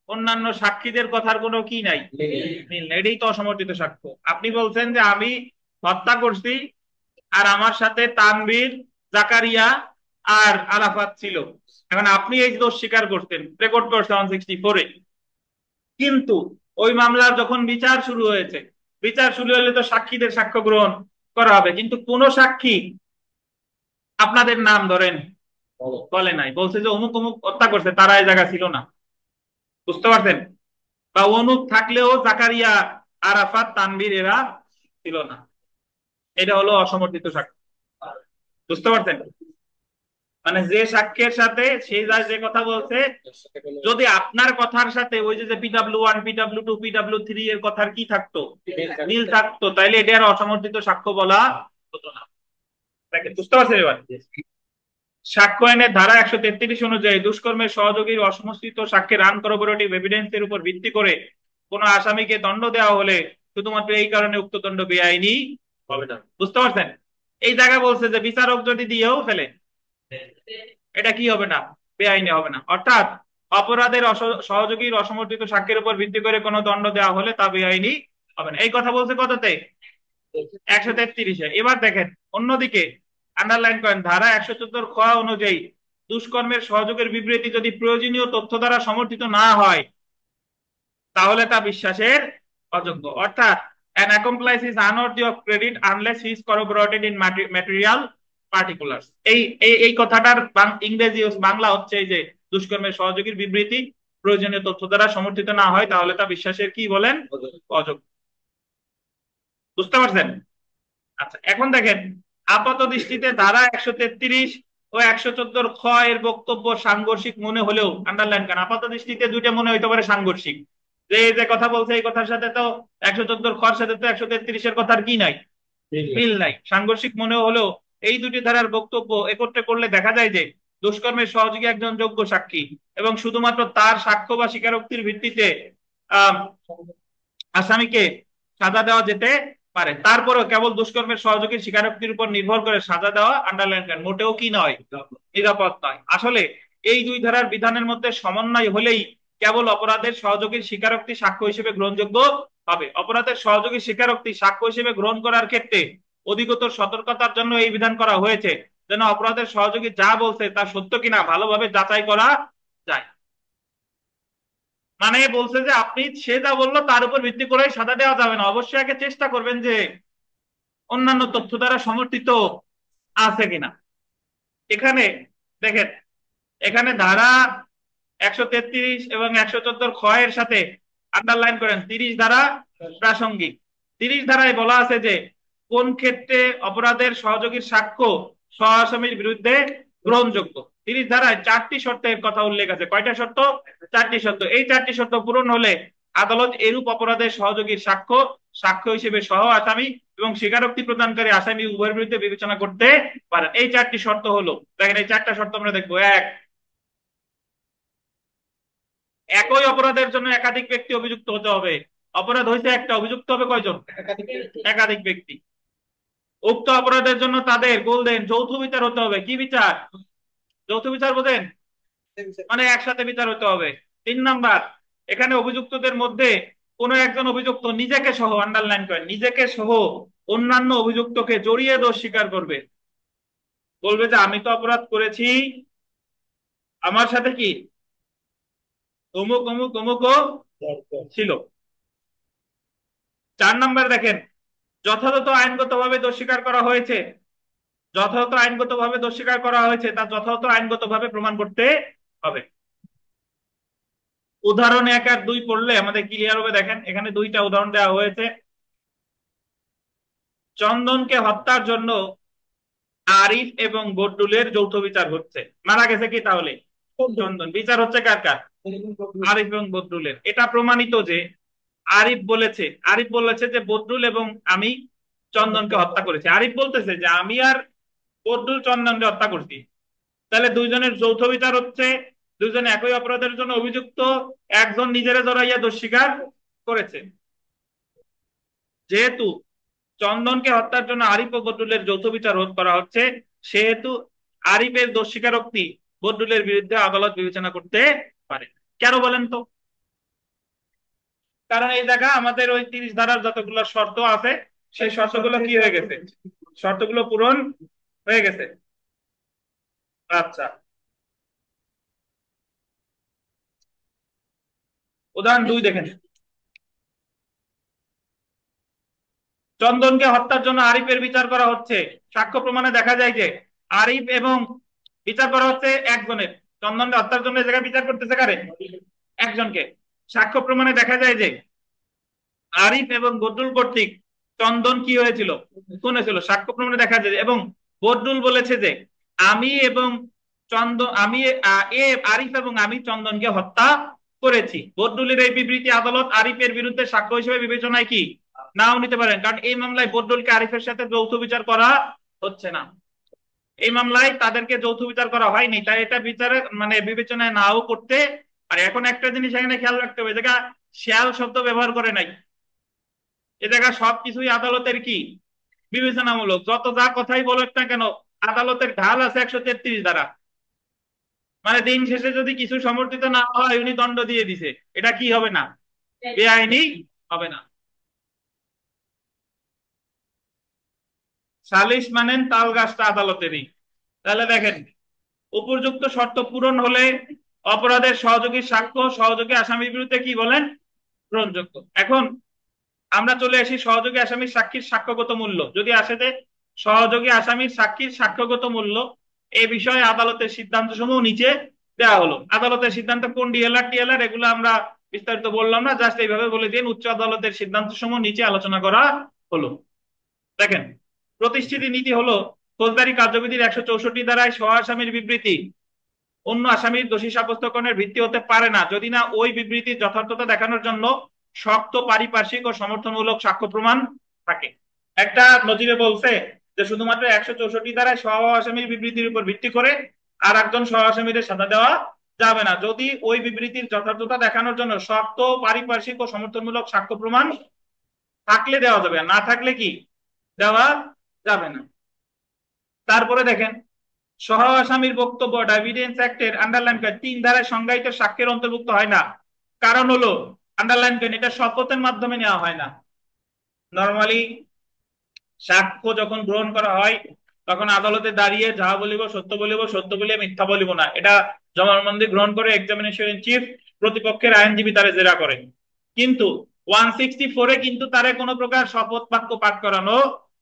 অন্যান্য সাক্ষীদের কথার কোনো কি নাই, মিল নাই। এটাই তো অসমর্থিত সাক্ষ্য। আপনি বলছেন যে আমি হত্যা করছি আর আমার সাথে তানভীর, জাকারিয়া আর আরাফাত ছিল। এখন আপনি এই দোষ স্বীকার করতেন, রেকর্ড করছে 164-এ, কিন্তু ওই মামলার যখন বিচার শুরু হয়েছে, বিচার শুরু হলে তো সাক্ষীদের সাক্ষ্য গ্রহণ করা হবে, কিন্তু কোন সাক্ষী আপনাদের নাম ধরেন বলে নাই, বলছে যে অমুক অমুক হত্যা করছে, তারা এই জায়গা ছিল না। বুঝতে পারছেন? বা অমুক থাকলেও জাকারিয়া, আরাফাত, তানভীর এরা ছিল না। এটা হলো অসমর্থিত সাক্ষ্য। বুঝতে পারছেন? মানে যে সাক্ষ্যের সাথে সেই যে কথা বলছে, যদি আপনার কথার সাথে ওই যে PW1, PW2, PW3 এর কথার কি থাকতো, মিল থাকতো, তাইলে এটা আর অসমর্থিত সাক্ষ্য বলা হতো না। বুঝতে পারছেন? এবার সাক্ষ্য আইনের ধারা 133 অনুযায়ী দুষ্কর্মের সহযোগীর অসমর্থিত সাক্ষ্যের আনকরবোরেটিভ এভিডেন্সের উপর ভিত্তি করে কোন আসামিকে দণ্ড দেওয়া হলে শুধুমাত্র এই কারণে উক্ত দণ্ড বেআইনি হবে না। বুঝতে পারছেন? এই জায়গায় বলছে যে বিচারক যদি দিয়েও ফেলে এটা কি হবে না? বেআইনি হবে না। অর্থাৎ অপরাধের সহযোগীর অসমর্থিত সাক্ষ্যের উপর ভিত্তি করে কোনো দণ্ড দেওয়া হলে তা বেআইনি হবে না। এই কথা বলছে কততে? 133-এ। এবার দেখেন অন্যদিকে, আন্ডারলাইন করেন, ধারা 174 খ অনুযায়ী দুষ্কর্মের সহযোগের বিবৃতি যদি প্রয়োজনীয় তথ্য দ্বারা সমর্থিত না হয় তাহলে তা বিশ্বাসের অযোগ্য। অর্থাৎ an accomplice is unworthy of credit unless he is corroborated in material particulars। এই কথাটার ইংরেজি বাংলা হচ্ছে এই যে দুষ্কর্মের সহযোগীর বিবৃতি প্রয়োজনীয় তথ্য দ্বারা সমর্থিত না হয় তাহলে তা বিশ্বাসের কি বলেন? অযোগ্য। বুঝতে পারছেন? আচ্ছা, এখন দেখেন, আপাত দৃষ্টিতে ধারা 133 ও 114 খ এর বক্তব্য সাংঘর্ষিক মনে হলেও, আন্ডারলাইন করেন, আপাত দৃষ্টিতে দুইটা মনে হইতে পারে সাংঘর্ষিক, যে যে কথা বলছে এই কথার সাথে তো 114 খর সাথে তো 133-এর কথার কি নাই, মিল নাই। সাংঘর্ষিক মনে হলেও এই দুটি ধারার বক্তব্য একত্রে করলে দেখা যায় যে দুষ্কর্মের সহযোগী একজন যোগ্য সাক্ষী এবং শুধুমাত্র তার সাক্ষ্য বা স্বীকারোক্তির ভিত্তিতে আহ আসামিকে সাজা দেওয়া যেতে পারে। তারপরেও কেবল দুষ্কর্মের সহযোগীর স্বীকারোক্তির উপর নির্ভর করে সাজা দেওয়া, আন্ডারলাইন করেন, মোটেও কি নয়, নিরাপদ নয়। আসলে এই দুই ধারার বিধানের মধ্যে সমন্বয় হলেই কেবল অপরাধের সহযোগীর স্বীকারোক্তি সাক্ষ্য হিসেবে গ্রহণযোগ্য হবে। অপরাধের সহযোগী স্বীকারোক্তি সাক্ষ্য হিসেবে গ্রহণ করার ক্ষেত্রে অধিকতর সতর্কতার জন্য এই বিধান করা হয়েছে, যেন অপরাধের সহযোগী যা বলছে তা সত্য কিনা ভালোভাবে যাচাই করা যায়। মানে বলছে যে আপনি সে যা বললো তার উপর ভিত্তি করে সাজা দেওয়া যাবে না, অবশ্যই আগে চেষ্টা করবেন যে অন্যান্য তথ্য দ্বারা সমর্থিত আছে কিনা। এখানে দেখেন, এখানে ধারা 133 এবং 114 খ এর সাথে আন্ডারলাইন করেন 30 ধারা প্রাসঙ্গিক। 30 ধারায় বলা আছে যে কোন ক্ষেত্রে অপরাধের সহযোগীর সাক্ষ্য সহ আসামির বিরুদ্ধে গ্রহণযোগ্য। 30 ধারায় 4টি শর্তের কথা উল্লেখ আছে। কয়টা শর্ত? 4টি শর্ত। এই 4টি শর্ত পূরণ হলে আদালত এরূপ অপরাধের সহযোগীর সাক্ষ্য, সাক্ষ্য হিসেবে সহ আসামি এবং স্বীকারোক্তি প্রদানকারী আসামি উভয়ের বিরুদ্ধে বিবেচনা করতে পারেন। এই 4টি শর্ত হলো, দেখেন এই 4টা শর্ত আমরা দেখবো। এক, একই অপরাধের জন্য একাধিক ব্যক্তি অভিযুক্ত হতে হবে। অপরাধ হয়েছে একটা, অভিযুক্ত হবে কয়জন? একাধিক ব্যক্তি। উক্ত অপরাধের জন্য তাদের গোলদেন যৌথ বিচার হতে হবে। কি বিচার? যৌথ বিচার বোঝেন? মানে একসাথে বিচার হতে হবে। 3 নাম্বার, এখানে অভিযুক্তদের মধ্যে কোন একজন অভিযুক্ত নিজেকে সহ, আন্ডারলাইন করেন, নিজেকে সহ অন্যান্য অভিযুক্তকে জড়িয়ে দোষ স্বীকার করবে। বলবে যে আমি তো অপরাধ করেছি, আমার সাথে কি অমুক অমুক অমুকও ছিল। 4 নাম্বার দেখেন, যথাযথ আইনগতভাবে দোষ স্বীকার করা হয়েছে, যথাযথ আইনগতভাবে দোষ স্বীকার করা হয়েছে তা যথাযথ আইনগতভাবে প্রমাণ করতে হবে। উদাহরণ 1 আর 2 পড়লে আমাদের ক্লিয়ার হবে। দেখেন এখানে 2টা উদাহরণ দেওয়া হয়েছে। চন্দনকে হত্যার জন্য আরিফ এবং বদরুলের যৌথ বিচার হচ্ছে। মারা গেছে কি তাহলে? চন্দন। বিচার হচ্ছে কার কার? আরিফ এবং বদরুলের। এটা প্রমাণিত যে আরিফ বলেছে যে বদরুল এবং আমি চন্দনকে হত্যা করেছি। আরিফ বলতেছে যে আমি আর বদরুল চন্দনকে হত্যা করছি। তাহলে দুইজনের যৌথ বিচার হচ্ছে, দুইজনে একই অপরাধের জন্য অভিযুক্ত, একজন নিজেরে জড়াইয়া দোষ স্বীকার করেছে। যেহেতু চন্দনকে হত্যার জন্য আরিফ ও বদরুলের যৌথ বিচার রোধ করা হচ্ছে, সেহেতু আরিফের দোষ স্বীকারোক্তি বদরুলের বিরুদ্ধে আদালত বিবেচনা করতে পারে। কেন বলেন তো? কারণ এই জায়গা আমাদের ওই 30 ধারার যতগুলো শর্ত আছে সেই শর্তগুলো কি হয়ে গেছে? শর্তগুলো পূরণ হয়ে গেছে। আচ্ছা, উদাহরণ 2 দেখেন। চন্দনকে হত্যার জন্য আরিফের বিচার করা হচ্ছে। সাক্ষ্য প্রমাণে দেখা যায় যে আরিফ এবং বিচার করা হচ্ছে একজনের। চন্দনকে হত্যার জন্য এই জায়গায় বিচার করতেছে কারে? একজনকে। সাক্ষ্য প্রমাণে দেখা যায় যে আরিফ এবং বদরুল কর্তৃক চন্দন কি হয়েছিল? খুন হয়েছিল। সাক্ষ্য প্রমাণে দেখা যায় এবং বদরুল বলেছে যে আমি এবং চন্দন, আমি আরিফ এবং আমি চন্দনকে হত্যা করেছি। বদরুলের এই বিবৃতি আদালত আরিফের বিরুদ্ধে সাক্ষ্য হিসেবে বিবেচনায় কি নাও নিতে পারেন, কারণ এই মামলায় বদরুলকে আরিফের সাথে যৌথ বিচার করা হচ্ছে না। এই মামলায় তাদেরকে যৌথ বিচার করা হয়নি, তাই এটা বিচারে মানে বিবেচনায় নাও করতে। আর এখন একটা জিনিস এখানে খেয়াল রাখতে হবে, যেটা শেয়াল শব্দ ব্যবহার করে নাই। এ জায়গা সবকিছুই আদালতের কি বিবেচনামূলক। যত যা কথাই বলুক না কেন, আদালতের ঢাল আছে 133 দ্বারা। মানে দিন শেষে যদি কিছু সমর্থিত না হয়, উনি দণ্ড দিয়ে দিছে, এটা কি হবে না? বেআইনি হবে না। সালিশ মানেন তাল গাছটা আদালতেরই। তাহলে দেখেন, উপযুক্ত শর্ত পূরণ হলে অপরাধের সহযোগী সাক্ষ্য সহযোগী আসামির বিরুদ্ধে কি বলেন? গ্রহণযোগ্য। এখন আমরা চলে আসি সহযোগী আসামির সাক্ষীর সাক্ষ্যগত মূল্য। যদি আসে যে সহযোগী আসামির সাক্ষীর সাক্ষ্যগত মূল্য, এই বিষয়ে আদালতের সিদ্ধান্ত সমূহ নিচে দেওয়া হলো। আদালতের সিদ্ধান্ত কোন ডিএলআর টিএলআর এগুলো আমরা বিস্তারিত বললাম না, জাস্ট এইভাবে বলে দিন উচ্চ আদালতের সিদ্ধান্ত সমূহ নিচে আলোচনা করা হলো। দেখেন, প্রতিষ্ঠিত নীতি হলো ফৌজদারি কার্যবিধির 164 ধারায় সহ আসামির বিবৃতি অন্য আসামির দোষী সাব্যস্তকরণের ভিত্তি হতে পারে না, যদি না ওই বিবৃতির যথার্থতা দেখানোর জন্য শক্ত পারিপার্শ্বিক ও সমর্থনমূলক সাক্ষ্য প্রমাণ থাকে। একটা নজিরে বলছে যে শুধুমাত্র 164 ধারায় সহ আসামির বিবৃতির উপর ভিত্তি করে আর একজন সহ আসামিদের সাজা দেওয়া যাবে না, যদি ওই বিবৃতির যথার্থতা দেখানোর জন্য শক্ত পারিপার্শ্বিক ও সমর্থনমূলক সাক্ষ্য প্রমাণ থাকলে দেওয়া যাবে, না থাকলে কি দেওয়া যাবে না। তারপরে দেখেন, সহ আসামির বক্তব্য এভিডেন্স অ্যাক্টের আন্ডারলাইন 3 ধারায় সংজ্ঞায়িত সাক্ষ্যের অন্তর্ভুক্ত হয় না। কারণ হলো আন্ডারলাইন এটা শপথের মাধ্যমে নেওয়া হয় না। নরমালি সাক্ষ্য যখন গ্রহণ করা হয় তখন আদালতে দাঁড়িয়ে যা বলিব সত্য বলিব, সত্য বলিয়ে মিথ্যা বলিব না, এটা জবানবন্দি গ্রহণ করে এক্সামিনেশন ইন চিফ প্রতিপক্ষের আইনজীবী তারে জেরা করেন। কিন্তু 164-এ কিন্তু তারে কোনো প্রকার শপথ বাক্য পাঠ করানো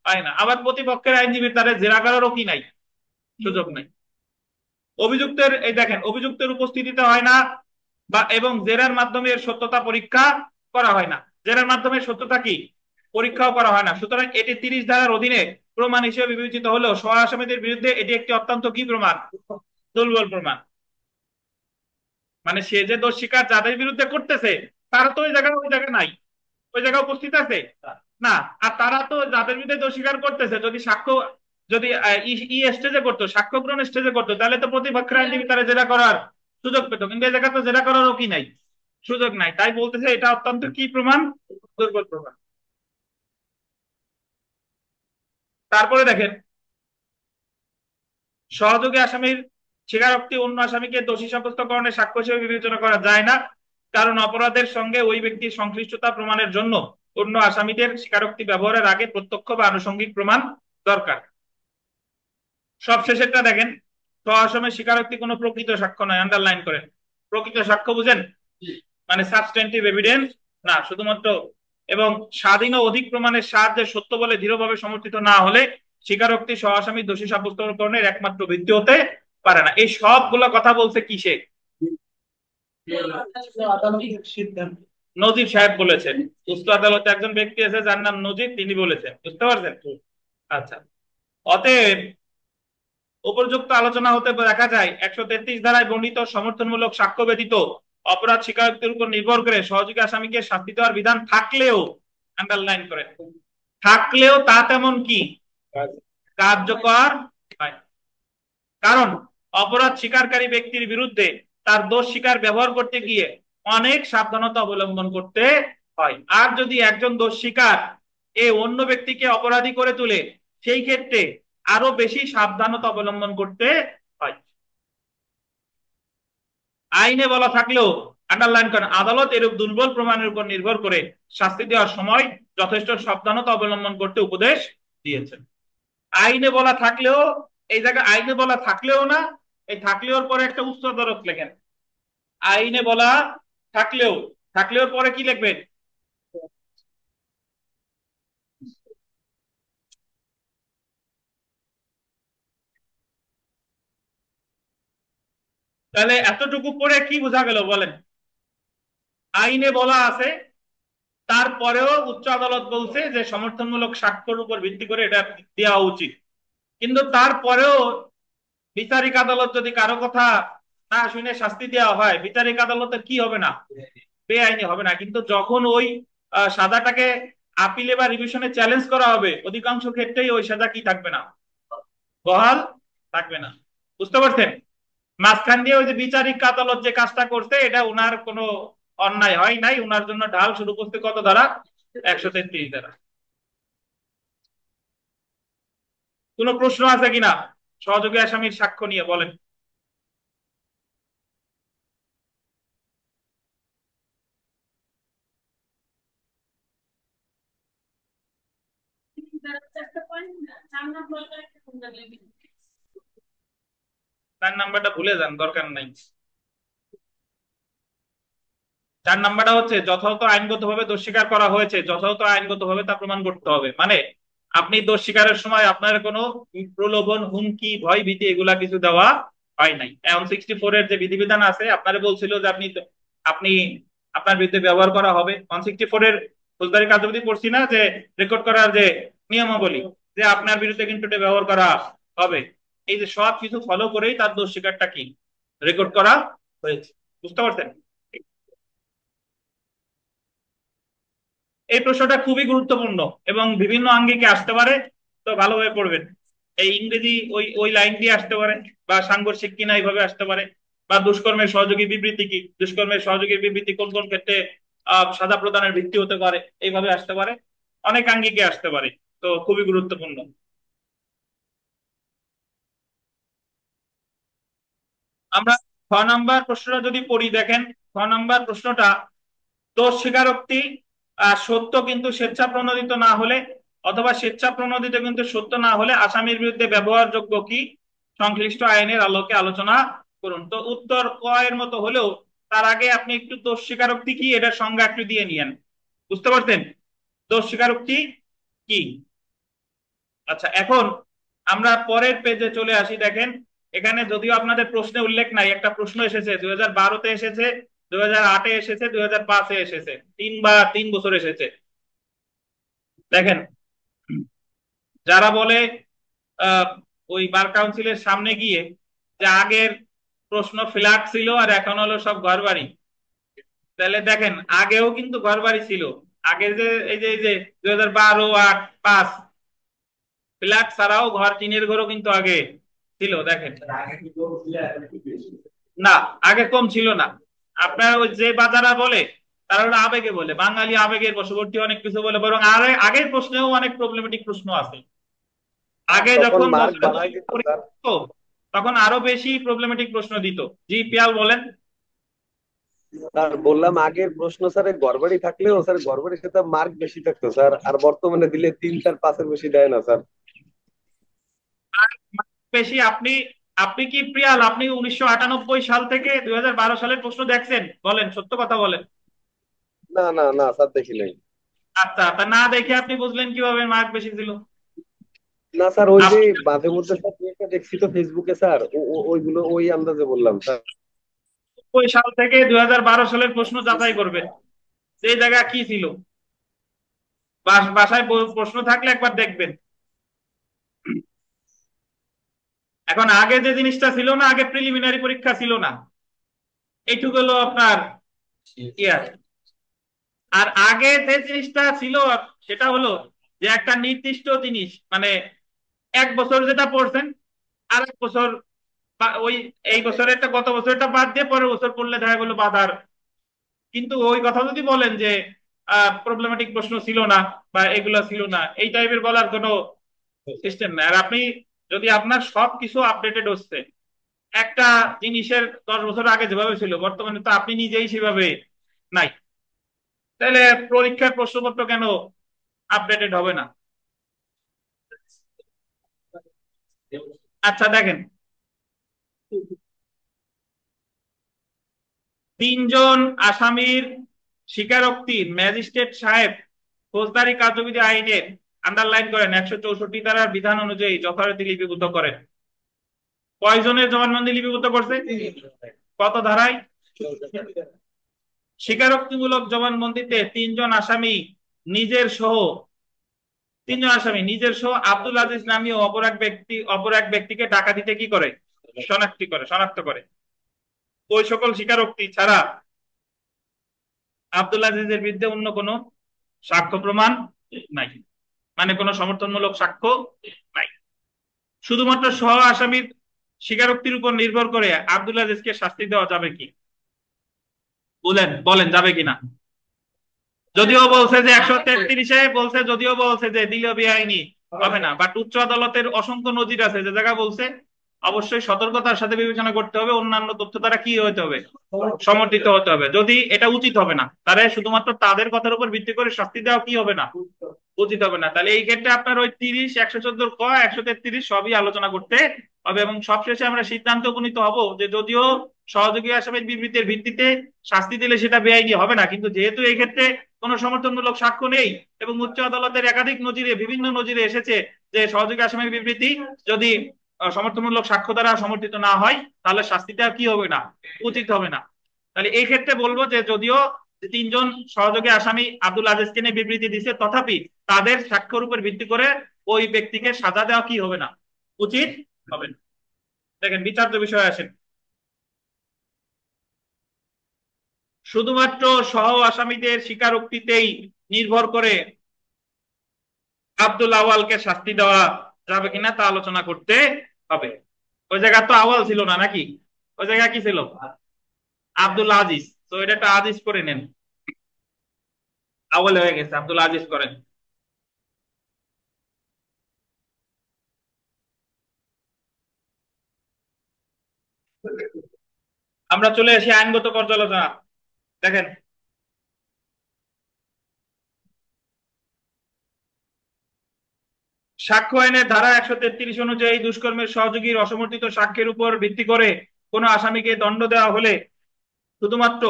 হয় না। আবার প্রতিপক্ষের আইনজীবী তারে জেরা করারও কি নাই, সুযোগ নাই। অভিযুক্তের এই দেখেন, অভিযুক্তের উপস্থিতিতে হয় না বা এবং জেরার মাধ্যমে এর সত্যতা পরীক্ষা করা হয় না। জেরার মাধ্যমে সত্যতা কি পরীক্ষাও করা হয় না। সুতরাং এটি 30 ধারার অধীনে প্রমাণ হিসেবে বিবেচিত হলেও সহ আসামিদের বিরুদ্ধে এটি একটি অত্যন্ত কি প্রমাণ? দুর্বল প্রমাণ। মানে সে যে দোষ স্বীকার যাদের বিরুদ্ধে করতেছে তারা তো ওই জায়গায় নাই, ওই জায়গায় উপস্থিত আছে না। আর তারা তো যাদের বিরুদ্ধে দোষ স্বীকার করতেছে যদি সাক্ষ্য, যদি স্টেজে করতো, সাক্ষ্য গ্রহণ স্টেজে করতো, তাহলে তো প্রতিপক্ষের আইনজীবী তারা জেরা করার সুযোগ পেত, কিন্তু এই জায়গায় তো জেরা করারও কি নাই, সুযোগ নাই। তাই বলতেছে এটা অত্যন্ত কি প্রমাণ? দুর্বল প্রমাণ। তারপরে দেখেন, সহযোগী আসামির স্বীকারোক্তি অন্য আসামিকে দোষী সাব্যস্তকরণে সাক্ষ্য হিসেবে বিবেচনা করা যায় না, কারণ অপরাধের সঙ্গে ওই ব্যক্তির সংশ্লিষ্টতা প্রমাণের জন্য অন্য আসামিদের স্বীকারোক্তি ব্যবহারের আগে প্রত্যক্ষ বা আনুষঙ্গিক প্রমাণ দরকার। সবশেষেরটা দেখেন, আসামির স্বীকারোক্তি কোনো প্রকৃত সাক্ষ্য নয়, আন্ডারলাইন করেন। প্রকৃত সাক্ষ্য বুঝেন? মানে সাবস্টেন্টিভ এভিডেন্স না, শুধুমাত্র এবং স্বাধীন ও অধিক প্রমাণের সাহায্যে সত্য বলে দৃঢ়ভাবে সমর্থিত না হলে স্বীকারোক্তি সহ আসামি দোষী সাব্যস্তকরণের একমাত্র ভিত্তি হতে পারে না। এই সবগুলো কথা বলছে কিসে? নজির সাহেব বলেছেন। উচ্চ আদালতে একজন ব্যক্তি আছে যার নাম নজির, তিনি বলেছেন। বুঝতে পারছেন? আচ্ছা, অতএব উপর্যুক্ত আলোচনা হতে দেখা যায় 133 ধারায় বর্ণিত সমর্থনমূলক সাক্ষ্য ব্যতীত অপরাধ স্বীকারোক্তির উপর নির্ভর করে সহযোগী আসামিকে শাস্তি দেওয়ার বিধান থাকলেও, আন্ডারলাইন করে, থাকলেও তা তেমন কি কার্যকর হয়। কারণ অপরাধ স্বীকারকারী ব্যক্তির বিরুদ্ধে তার দোষ স্বীকার ব্যবহার করতে গিয়ে অনেক সাবধানতা অবলম্বন করতে হয়। আর যদি একজন দোষ স্বীকার অন্য ব্যক্তিকে অপরাধী করে তোলে, সেই ক্ষেত্রে আরো বেশি সাবধানতা অবলম্বন করতে হয়। আইনে বলা থাকলেও, আন্ডারলাইন করেন, আদালত এরূপ দুর্বল প্রমাণের উপর নির্ভর করে শাস্তি দেওয়ার সময় যথেষ্ট সাবধানতা অবলম্বন করতে উপদেশ দিয়েছেন। আইনে বলা থাকলেও, এই জায়গায় আইনে বলা থাকলেও না, এই থাকলেও পরে একটা উচ্চ আদালত লেখেন। আইনে বলা থাকলেও, থাকলেও পরে কি লিখবেন? তাহলে এতটুকু পরে কি বোঝা গেল বলেন? আইনে বলা আছে, তারপরেও উচ্চ আদালত বলছে যে সমর্থনমূলক সাক্ষ্যের উপর ভিত্তি করে এটা দেওয়া উচিত। কিন্তু তারপরেও বিচারিক আদালত যদি কারো কথা না শুনে শাস্তি দেওয়া হয়, বিচারিক আদালতের কি হবে না? বেআইনি হবে না। কিন্তু যখন ওই সাজাটাকে আপিলে বা রিভিশনে চ্যালেঞ্জ করা হবে, অধিকাংশ ক্ষেত্রেই ওই সাজা কি থাকবে না? বহাল থাকবে না। বুঝতে পারছেন? মাঝখান দিয়ে ওই যে বিচারিক আদালত যে কাজটা করছে, এটা উনার কোনো অন্যায় হয় নাই, উনার জন্য ঢাল শুরু করতে কত ধারা? 133 ধারা। কোনো প্রশ্ন আছে কিনা সহযোগী আসামির সাক্ষ্য নিয়ে? বলেন। তার নাম্বারটা ভুলে যান, দরকার নাই। 4 নাম্বারটা হচ্ছে যথাযথ আইনগতভাবে দোষ স্বীকার করা হয়েছে, যথাযথ আইনগতভাবে তা প্রমাণ করতে হবে। মানে আপনি দোষ স্বীকারের সময় আপনার কোনো প্রলোভন, হুমকি, ভয় ভীতি এগুলা কিছু দেওয়া হয় নাই। 164 এর যে বিধিবিধান আছে, আপনারা বলছিল যে আপনি আপনার বিরুদ্ধে ব্যবহার করা হবে। 164 এর ফৌজদারি কার্যবিধি পড়ছি না, যে রেকর্ড করার যে নিয়মাবলী, যে আপনার বিরুদ্ধে কিন্তু এটা ব্যবহার করা হবে। এই যে সব কিছু ফলো করেই তার দোষ স্বীকারটা কি রেকর্ড করা হয়েছে। বুঝতে পারছেন? এই প্রশ্নটা খুবই গুরুত্বপূর্ণ এবং বিভিন্ন আঙ্গিকে আসতে পারে, তো ভালোভাবে পড়বেন। এই ইংরেজি ওই ওই লাইন দিয়ে আসতে পারে, বা সাংঘর্ষিক কিনা এইভাবে আসতে পারে, বা দুষ্কর্মের সহযোগী বিবৃতি কি, দুষ্কর্মের সহযোগী বিবৃতি কোন কোন ক্ষেত্রে সাজা প্রদানের ভিত্তি হতে পারে, এইভাবে আসতে পারে, অনেক আঙ্গিকে আসতে পারে। তো খুবই গুরুত্বপূর্ণ। আমরা 6 নাম্বার প্রশ্নটা যদি পড়ি, দেখেন 6 নাম্বার প্রশ্নটা, দোষ স্বীকারোক্তি সত্য কিন্তু স্বেচ্ছা প্রণোদিত না হলে, অথবা স্বেচ্ছা প্রণোদিত কিন্তু সত্য না হলে আসামির বিরুদ্ধে ব্যবহারযোগ্য কি, সংশ্লিষ্ট আইনের আলোকে আলোচনা করুন। তো উত্তর ক এর মতো হলেও তার আগে আপনি একটু দোষ স্বীকারোক্তি কি এটার সংজ্ঞা একটু দিয়ে নিয়েন। বুঝতে পারছেন দোষ স্বীকারোক্তি কি? আচ্ছা, এখন আমরা পরের পেজে চলে আসি। দেখেন, এখানে যদিও আপনাদের প্রশ্নে উল্লেখ নাই, একটা প্রশ্ন এসেছে 2012-তে এসেছে, 2008-এ এসেছে, 2005-এ এসেছে, 3 বছর এসেছে। দেখেন, যারা বলে আহ ওই বার কাউন্সিলের সামনে গিয়ে যে আগের প্রশ্ন ফ্ল্যাট ছিল আর এখন হলো সব ঘরবাড়ি, তাহলে দেখেন আগেও কিন্তু ঘরবাড়ি ছিল। আগে যে এই যে 2012, 8, 5 ফ্ল্যাট ছাড়াও ঘর, টিনের ঘরও কিন্তু আগে ছিল দেখেন। না, আগে কম ছিল না। আপনার ওই যে বাজারা বলে তারা হলো আবেগে বলে, বাঙালি আবেগের বশবর্তী অনেক কিছু বলে, বরং আর আগের প্রশ্নেও অনেক প্রবলেমেটিক প্রশ্ন আছে। আগে তখন যখন মার্ক বছরে বাড়ায় 2 দিত স্যার। পরীক্ষা হতো, তখন আরো বেশি প্রবলেমেটিক প্রশ্ন দিত। জি পিয়াল বলেন। স্যার বললাম আগের প্রশ্ন স্যার গড়বড়ি থাকলেও স্যার গড়বড়ির সাথে মার্ক বেশি থাকতো স্যার, আর বর্তমানে দিলে 3, 4, 5-এর বেশি দেয় না স্যার। আর বেশি আপনি, আপনি কি প্রিয়াল, আপনি 1998 সাল থেকে 2012 সালের প্রশ্ন দেখছেন? বলেন, সত্য কথা বলেন। না না না স্যার, দেখি নাই। আচ্ছা, তা না দেখে আপনি বুঝলেন কিভাবে মার্ক বেশি ছিল? না স্যার, ওই যে আপনি মাঝে মধ্যে স্যার দুই একটা দেখছি তো ফেসবুকে স্যার, ওইগুলো ওই আন্দাজে বললাম স্যার। 1990 সাল থেকে 2012 সালের প্রশ্ন যাচাই করবেন, সেই জায়গা কি ছিল। বাসায় প্রশ্ন থাকলে একবার দেখবেন। এখন আগে যে জিনিসটা ছিল না, আগে প্রিলিমিনারি পরীক্ষা ছিল না, এইটুকু হলো আপনার ইয়ার। আর আগে যে জিনিসটা ছিল সেটা হলো যে একটা নির্দিষ্ট জিনিস, মানে 1 বছর যেটা পড়ছেন, আরেক বছর ওই এই বছরেরটা গত বছরটা বাদ দিয়ে পরের বছর পড়লে দেখা গেলো বাধার। কিন্তু ওই কথা যদি বলেন যে প্রবলেমেটিক প্রশ্ন ছিল না বা এগুলো ছিল না, এই টাইপের বলার কোনো সিস্টেম নাই। আর আপনি যদি আপনার সব কিছু আপডেটেড হচ্ছে, একটা জিনিসের 10 বছর আগে যেভাবে ছিল বর্তমানে তো আপনি নিজেই সেভাবে নাই, তাহলে পরীক্ষার প্রশ্নপত্র কেন আপডেটেড হবে না? আচ্ছা দেখেন, 3 জন আসামির স্বীকারোক্তি ম্যাজিস্ট্রেট সাহেব ফৌজদারি কার্যবিধি আইনের আন্ডারলাইন করেন 164 ধারার বিধান অনুযায়ী যথারীতি লিপিবদ্ধ করেন। কয়জনের জবানবন্দি লিপিবদ্ধ করছে? কত ধারায়? স্বীকারোক্তিমূলক জবানবন্দিতে 3 জন আসামি নিজের সহ আব্দুল আজিজ নামীয় অপর এক ব্যক্তিকে ডাকাতিতে কি করে? শনাক্ত করে। ওই সকল স্বীকারোক্তি ছাড়া আব্দুল আজিজের বিরুদ্ধে অন্য কোনো সাক্ষ্য প্রমাণ নাই, মানে কোনো সমর্থনমূলক সাক্ষ্য নাই। শুধুমাত্র সহ আসামির স্বীকারোক্তির উপর নির্ভর করে আব্দুল আজিজকে শাস্তি দেওয়া যাবে কি? বলেন বলেন, যাবে কিনা? যদিও বলছে যে 133-এ বলছে, যদিও বলছে যে দিলীয় বেআইনি, হবে না। বাট উচ্চ আদালতের অসংখ্য নজির আছে যে জায়গা বলছে অবশ্যই সতর্কতার সাথে বিবেচনা করতে হবে, অন্যান্য তথ্য দ্বারা কি হতে হবে, সমর্থিত হতে হবে। যদি এটা উচিত হবে না, তাহলে শুধুমাত্র তাদের কথার উপর ভিত্তি করে শাস্তি দেওয়া কি হবে না, উচিত হবে না। তাহলে এই ক্ষেত্রে আপনার ওই 30, 114 ক, 133 সবই আলোচনা করতে হবে, এবং সবশেষে আমরা সিদ্ধান্ত উপনীত হব যে যদিও সহযোগী আসামির বিবৃতির ভিত্তিতে শাস্তি দিলে সেটা বেআইনি হবে না, কিন্তু যেহেতু এই ক্ষেত্রে কোনো সমর্থনমূলক সাক্ষ্য নেই এবং উচ্চ আদালতের একাধিক নজিরে, বিভিন্ন নজিরে এসেছে যে সহযোগী আসামির বিবৃতি যদি সমর্থনমূলক সাক্ষ্য দ্বারা সমর্থিত না হয়, তাহলে শাস্তিটা কি হবে না, উচিত হবে না। তাহলে এই ক্ষেত্রে বলবো যে যদিও 3 জন সহযোগী আসামি আব্দুল আজিজকে নিয়ে বিবৃতি দিছে, তথাপি তাদের সাক্ষ্যের উপর ভিত্তি করে ওই ব্যক্তিকে সাজা দেওয়া কি হবে না, উচিত হবে না। দেখেন বিচার্য বিষয়ে আসেন, শুধুমাত্র সহ আসামিদের স্বীকারোক্তিতেই নির্ভর করে আব্দুল আওয়ালকে শাস্তি দেওয়া যাবে কিনা তা আলোচনা করতে হবে। ওই জায়গা তো আওয়াল ছিল না নাকি? ওই জায়গা কি ছিল? আব্দুল আজিজ। তো এটা একটা আজিজ করে নেন, আওয়াল হয়ে গেছে, আব্দুল আজিজ করেন। আমরা চলে আসি আইনগত পর্যালোচনা। দেখেন, সাক্ষ্য আইনের ধারা 133 অনুযায়ী দুষ্কর্মের সহযোগীর অসমর্থিত সাক্ষ্যের উপর ভিত্তি করে কোনো আসামিকে দণ্ড দেওয়া হলে শুধুমাত্র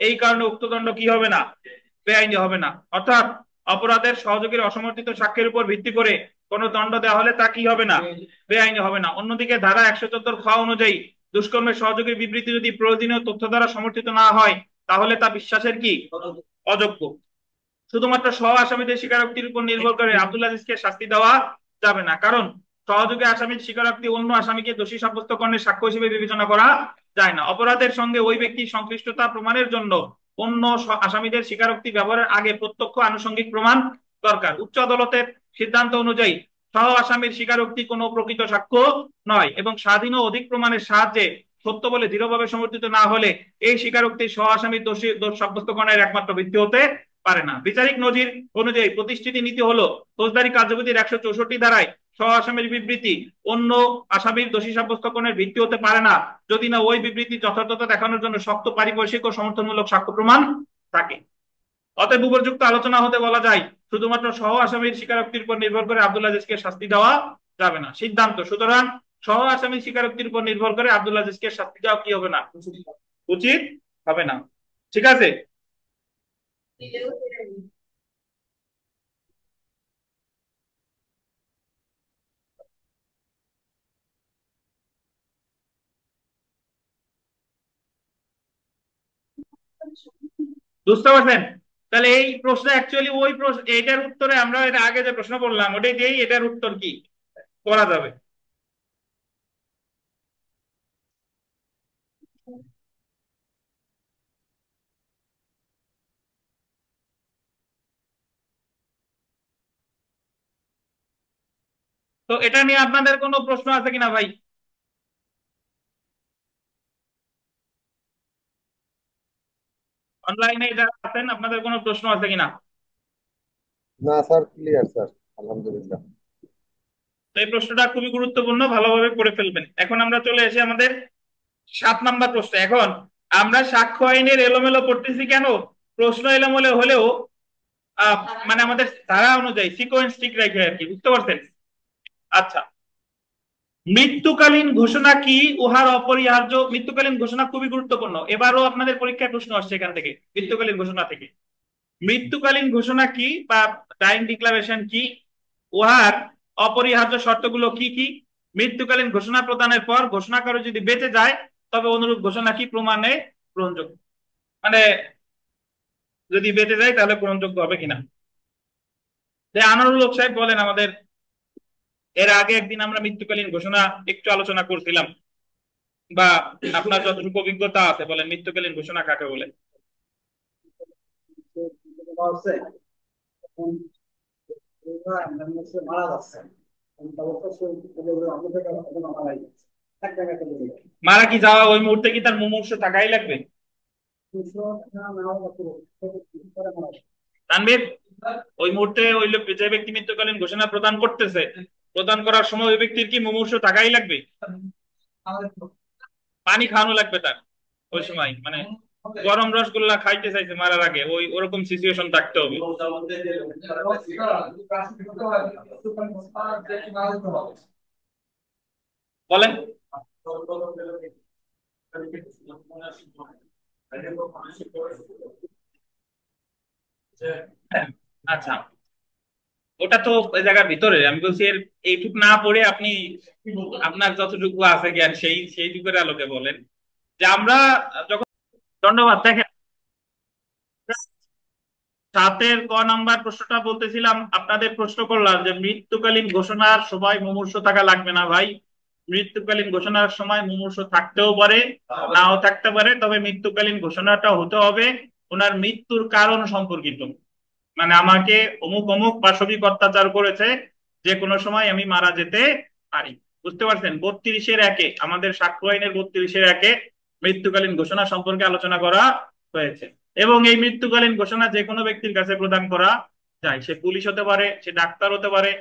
এই কারণে উক্ত দণ্ড কি হবে না, বেআইনি হবে না। অর্থাৎ অপরাধের সহযোগীর অসমর্থিত সাক্ষ্যের উপর ভিত্তি করে কোনো দণ্ড দেওয়া হলে তা কি হবে না, বেআইনি হবে না। অন্যদিকে ধারা 174 খ অনুযায়ী দুষ্কর্মের সহযোগীর বিবৃতি যদি প্রয়োজনীয় তথ্য দ্বারা সমর্থিত না হয়, তাহলে তা বিশ্বাসের কি, অযোগ্য। শুধুমাত্র সহ আসামিদের স্বীকারোক্তির উপর নির্ভর করে আব্দুল আজিজকে শাস্তি দেওয়া যাবে না, কারণ সহযোগী আসামির স্বীকারোক্তি অন্য আসামিকে দোষী সাব্যস্তকরণের সাক্ষ্য হিসেবে বিবেচনা করা যায় না। অপরাধের সঙ্গে ওই ব্যক্তির সংশ্লিষ্টতা প্রমাণের জন্য অন্য আসামিদের স্বীকারোক্তি ব্যবহারের আগে প্রত্যক্ষ আনুষঙ্গিক প্রমাণ দরকার। উচ্চ আদালতের সিদ্ধান্ত অনুযায়ী সহ আসামির স্বীকারোক্তি কোনো প্রকৃত সাক্ষ্য নয় এবং স্বাধীন ও অধিক প্রমাণের সাহায্যে সত্য বলে দৃঢ়ভাবে সমর্থিত না হলে এই স্বীকারোক্তি সহ আসামির দোষ সাব্যস্তকরণের একমাত্র ভিত্তি হতে পারে না। বিচারিক নজির অনুযায়ী প্রতিষ্ঠিত নীতি হলো ফৌজদারি কার্যবিধির 164 ধারায় সহ আসামির বিবৃতি অন্য আসামির দোষী সাব্যস্তকরণের ভিত্তি হতে পারে না যদি না ওই বিবৃতি যথার্থতা দেখানোর জন্য শক্ত পারিপার্শ্বিক ও সমর্থনমূলক সাক্ষ্য প্রমাণ থাকে। অতএব উপযুক্ত আলোচনা হতে বলা যায় শুধুমাত্র সহ আসামির স্বীকারোক্তির উপর নির্ভর করে আব্দুল আজিজকে শাস্তি দেওয়া যাবে না। সিদ্ধান্ত, সুতরাং সহ আসামির স্বীকারোক্তির উপর নির্ভর করে আব্দুল আজিজকে শাস্তি দেওয়া কি হবে না, উচিত হবে না। ঠিক আছে। বুঝতে পারছেন? তাহলে এই প্রশ্ন অ্যাকচুয়ালি ওই প্রশ্ন, এটার উত্তরে আমরা এর আগে যে প্রশ্ন বললাম ওটাই দিয়েই এটার উত্তর কি করা যাবে। তো এটা নিয়ে আপনাদের কোনো প্রশ্ন আছে কিনা ভাই? অনলাইনে যারা আছেন আপনাদের কোনো প্রশ্ন আছে কিনা? না স্যার, ক্লিয়ার স্যার, আলহামদুলিল্লাহ। তো এই প্রশ্নটা খুবই গুরুত্বপূর্ণ, ভালোভাবে পড়ে ফেলবেন। এখন আমরা চলে এসে আমাদের 7 নাম্বার প্রশ্ন। এখন আমরা সাক্ষ্য আইনের এলোমেলো পড়তেছি কেন? প্রশ্ন এলোমেলো হলেও আহ মানে আমাদের ধারা অনুযায়ী সিকোয়েন্স ঠিক রাখে আর কি, বুঝতে পারছেন? আচ্ছা, মৃত্যুকালীন ঘোষণা কি উহার অপরিহার্য? মৃত্যুকালীন ঘোষণা খুবই গুরুত্বপূর্ণ, এবারও আপনাদের পরীক্ষায় প্রশ্ন আসছে এখান থেকে, মৃত্যুকালীন ঘোষণা থেকে। মৃত্যুকালীন ঘোষণা কি বা ডাইং ডিক্লারেশন কি, উহার অপরিহার্য শর্তগুলো কি কি, মৃত্যুকালীন ঘোষণা প্রদানের পর ঘোষণাকারী যদি বেঁচে যায় তবে অনুরূপ ঘোষণা কি প্রমাণে গ্রহণযোগ্য, মানে যদি বেঁচে যায় তাহলে গ্রহণযোগ্য হবে কিনা। আনারুল হক সাহেব বলেন আমাদের, এর আগে একদিন আমরা মৃত্যুকালীন ঘোষণা একটু আলোচনা করছিলাম, বা আপনার যতটুকু অভিজ্ঞতা আছে বলেন মৃত্যুকালীন ঘোষণা কাকে বলে? মারা যাচ্ছে মারা কি যাওয়া ওই মুহূর্তে কি তার মুমূর্ষু থাকাই লাগবে? তানভীর, ওই মুহূর্তে ওই যে ব্যক্তি মৃত্যুকালীন ঘোষণা প্রদান করতেছে, প্রদান করার সময় ওই ব্যক্তির কি মুমূর্ষু থাকাই লাগবে? পানি খাওয়ানো লাগবে তার ওই সময়, মানে গরম রসগোল্লা খাইতে চাইছে মারার আগে, ওই ওরকম সিচুয়েশন থাকতে হবে। বলেন। আচ্ছা, ওটা তো ওই জায়গার ভিতরে, আমি বলছি এর এইটুক না পড়ে আপনি আপনার যতটুকু আছে জ্ঞান সেইটুকুর আলোকে বলেন যে আমরা যখন, ধন্যবাদ। দেখেন, 7-ক নাম্বার প্রশ্নটা বলতেছিলাম, আপনাদের প্রশ্ন করলাম যে মৃত্যুকালীন ঘোষণার সময় মুমূর্ষু থাকা লাগবে না ভাই। মৃত্যুকালীন ঘোষণার সময় মুমূর্ষু থাকতেও পারে, নাও থাকতে পারে, তবে মৃত্যুকালীন ঘোষণাটা হতে হবে ওনার মৃত্যুর কারণ সম্পর্কিত, মানে আমাকে অমুক অমুক পাশবিক অত্যাচার করেছে, যে কোনো সময় আমি মারা যেতে পারি। বুঝতে পারছেন? 32-এর 1-এ, আমাদের সাক্ষ্য আইনের 32-এর 1-এ মৃত্যুকালীন ঘোষণা সম্পর্কে আলোচনা করা হয়েছে। এবং এই মৃত্যুকালীন ঘোষণা যে কোনো ব্যক্তির কাছে প্রদান করা যায়, সে পুলিশ হতে পারে, সে ডাক্তার হতে পারে,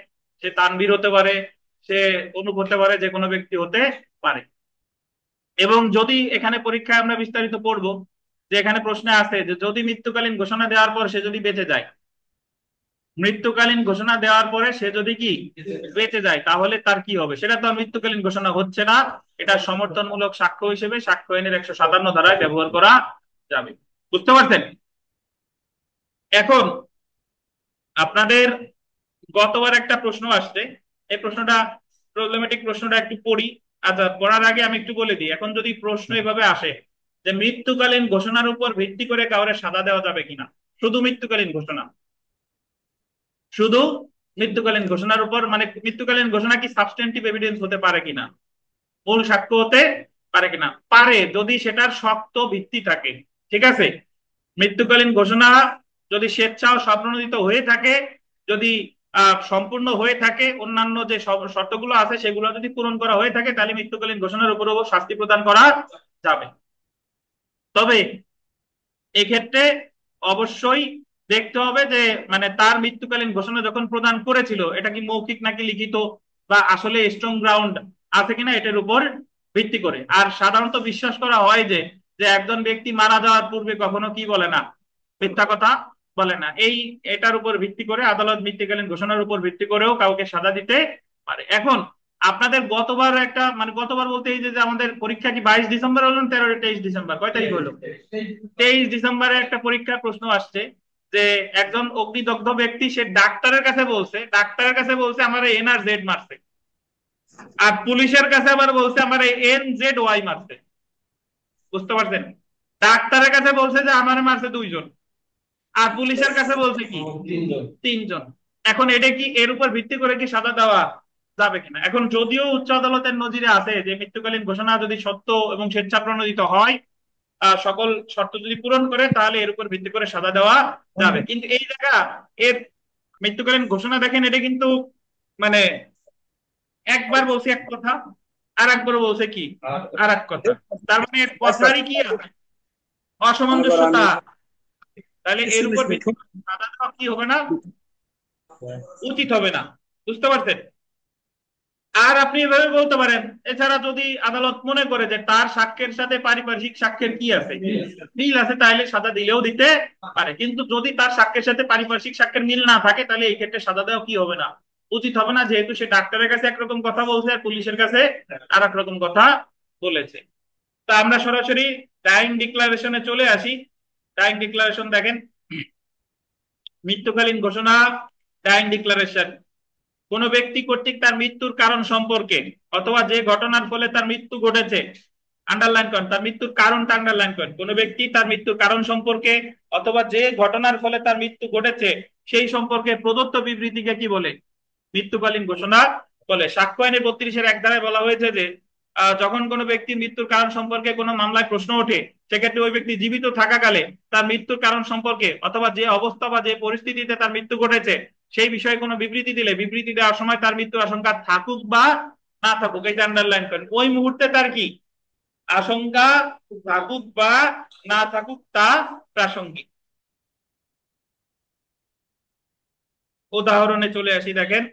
সে তানভীর হতে পারে, সে অনুপ হতে পারে, যে কোনো ব্যক্তি হতে পারে। এবং যদি এখানে পরীক্ষায় আমরা বিস্তারিত পড়বো, যে এখানে প্রশ্নে আছে যে যদি মৃত্যুকালীন ঘোষণা দেওয়ার পর সে যদি বেঁচে যায়, মৃত্যুকালীন ঘোষণা দেওয়ার পরে সে যদি কি বেঁচে যায় তাহলে তার কি হবে? সেটা তো আর মৃত্যুকালীন ঘোষণা হচ্ছে না, এটা সমর্থনমূলক সাক্ষ্য হিসেবে সাক্ষ্য আইনের 157 ধারায় ব্যবহার করা যাবে। বুঝতে পারছেন? এখন আপনাদের গতবার একটা প্রশ্ন আসছে, এই প্রশ্নটা প্রবলেমেটিক, প্রশ্নটা একটু পড়ি। আচ্ছা, পড়ার আগে আমি একটু বলে দিই, এখন যদি প্রশ্ন এভাবে আসে যে মৃত্যুকালীন ঘোষণার উপর ভিত্তি করে কাউরে সাজা দেওয়া যাবে কিনা, শুধু মৃত্যুকালীন ঘোষণা, শুধু মৃত্যুকালীন ঘোষণার উপর, মানে মৃত্যুকালীন ঘোষণা কি সাবস্টেন্টিভ এভিডেন্স হতে পারে কিনা, মূল সাক্ষ্য হতে পারে কিনা? পারে, যদি সেটার শক্ত ভিত্তি থাকে। ঠিক আছে, মৃত্যুকালীন ঘোষণা যদি স্বেচ্ছা ও স্বপ্রণোদিত হয়ে থাকে, যদি সম্পূর্ণ হয়ে থাকে, অন্যান্য যে শর্তগুলো আছে সেগুলো যদি পূরণ করা হয়ে থাকে, তাহলে মৃত্যুকালীন ঘোষণার উপরও শাস্তি প্রদান করা যাবে। তবে এক্ষেত্রে অবশ্যই দেখতে হবে যে মানে তার মৃত্যুকালীন ঘোষণা যখন প্রদান করেছিল এটা কি মৌখিক নাকি লিখিত, বা আসলে স্ট্রং গ্রাউন্ড আছে কিনা এটার উপর ভিত্তি করে। আর সাধারণত বিশ্বাস করা হয় যে যে একজন ব্যক্তি মারা যাওয়ার পূর্বে কখনো কি বলে না, মিথ্যা কথা বলে না। এটার উপর ভিত্তি করে আদালত মৃত্যুকালীন ঘোষণার উপর ভিত্তি করেও কাউকে সাজা দিতে পারে। এখন আপনাদের গতবার একটা, মানে গতবার বলতে এই যে আমাদের পরীক্ষা কি 22 ডিসেম্বর হলো না 23 ডিসেম্বর, কয় তারিখ হলো? 23 ডিসেম্বরে একটা পরীক্ষার প্রশ্ন আসছে যে একজন অগ্নিদগ্ধ ব্যক্তি সে ডাক্তারের কাছে বলছে আমার এনআর জেড মারছে, আর পুলিশের কাছে আবার বলছে আমার এন জেড ওয়াই মারছে। বুঝতে পারছেন? ডাক্তারের কাছে বলছে যে আমার মারছে 2 জন, আর পুলিশের কাছে বলছে কি 3 জন। এখন এটা কি এর উপর ভিত্তি করে কি সাজা দেওয়া যাবে কিনা? এখন যদিও উচ্চ আদালতের নজিরে আছে যে মৃত্যুকালীন ঘোষণা যদি সত্য এবং স্বেচ্ছাপ্রণোদিত হয়, সকল শর্ত যদি পূরণ করে, তাহলে এর উপর ভিত্তি করে সাজা দেওয়া যাবে। কিন্তু এই জায়গা এর মৃত্যুকালীন ঘোষণা দেখেন, এটা কিন্তু মানে একবার বলছে এক কথা, আর একবার বলছে কি আর এক কথা। তার মানে এর কথারই কি আছে? অসামঞ্জস্যতা। তাহলে এর উপর ভিত্তি করে সাজা দেওয়া কি হবে না, উচিত হবে না। বুঝতে পারছেন? আর আপনি এভাবে বলতে পারেন, এছাড়া যদি আদালত মনে করে যে তার সাক্ষ্যের সাথে পারিপার্শ্বিক সাক্ষ্যের কি আছে, মিল আছে, তাহলে সাজা দিলেও দিতে পারে। কিন্তু যদি তার সাক্ষ্যের সাথে পারিপার্শ্বিক সাক্ষ্যের মিল না থাকে, তাহলে এই ক্ষেত্রে সাজা দেওয়া কি হবে না, উচিত হবে না, যেহেতু সে ডাক্তারের কাছে একরকম কথা বলছে আর পুলিশের কাছে আর এক রকম কথা বলেছে। তা আমরা সরাসরি ডাইং ডিক্লারেশনে চলে আসি। ডাইং ডিক্লারেশন দেখেন, মৃত্যুকালীন ঘোষণা, ডাইং ডিক্লারেশন। কোন ব্যক্তি কর্তৃক তার মৃত্যুর কারণ সম্পর্কে অথবা যে ঘটনার ফলে তার মৃত্যু ঘটেছে, আন্ডারলাইন করেন, তার মৃত্যুর কারণটা আন্ডারলাইন করেন, কোন ব্যক্তি তার মৃত্যুর কারণ সম্পর্কে অথবা যে ঘটনার ফলে তার মৃত্যু ঘটেছে সেই সম্পর্কে প্রদত্ত বিবৃতিকে কি বলে? মৃত্যুকালীন ঘোষণা বলে। সাক্ষ্য আইনের 32-এর 1 ধারায় বলা হয়েছে যে যখন কোনো ব্যক্তির মৃত্যুর কারণ সম্পর্কে কোনো মামলায় প্রশ্ন ওঠে, সেক্ষেত্রে ওই ব্যক্তি জীবিত থাকাকালে তার মৃত্যুর কারণ সম্পর্কে অথবা যে অবস্থা বা যে পরিস্থিতিতে তার মৃত্যু ঘটেছে সেই বিষয়ে কোনো বিবৃতি দিলে, বিবৃতি দেওয়ার সময় তার মৃত্যুর আশঙ্কা থাকুক বা না থাকুক, এটা আন্ডারলাইন করেন, ওই মুহূর্তে তার কি আশঙ্কা থাকুক বা না থাকুক তা প্রাসঙ্গিক। উদাহরণে চলে আসি, দেখেন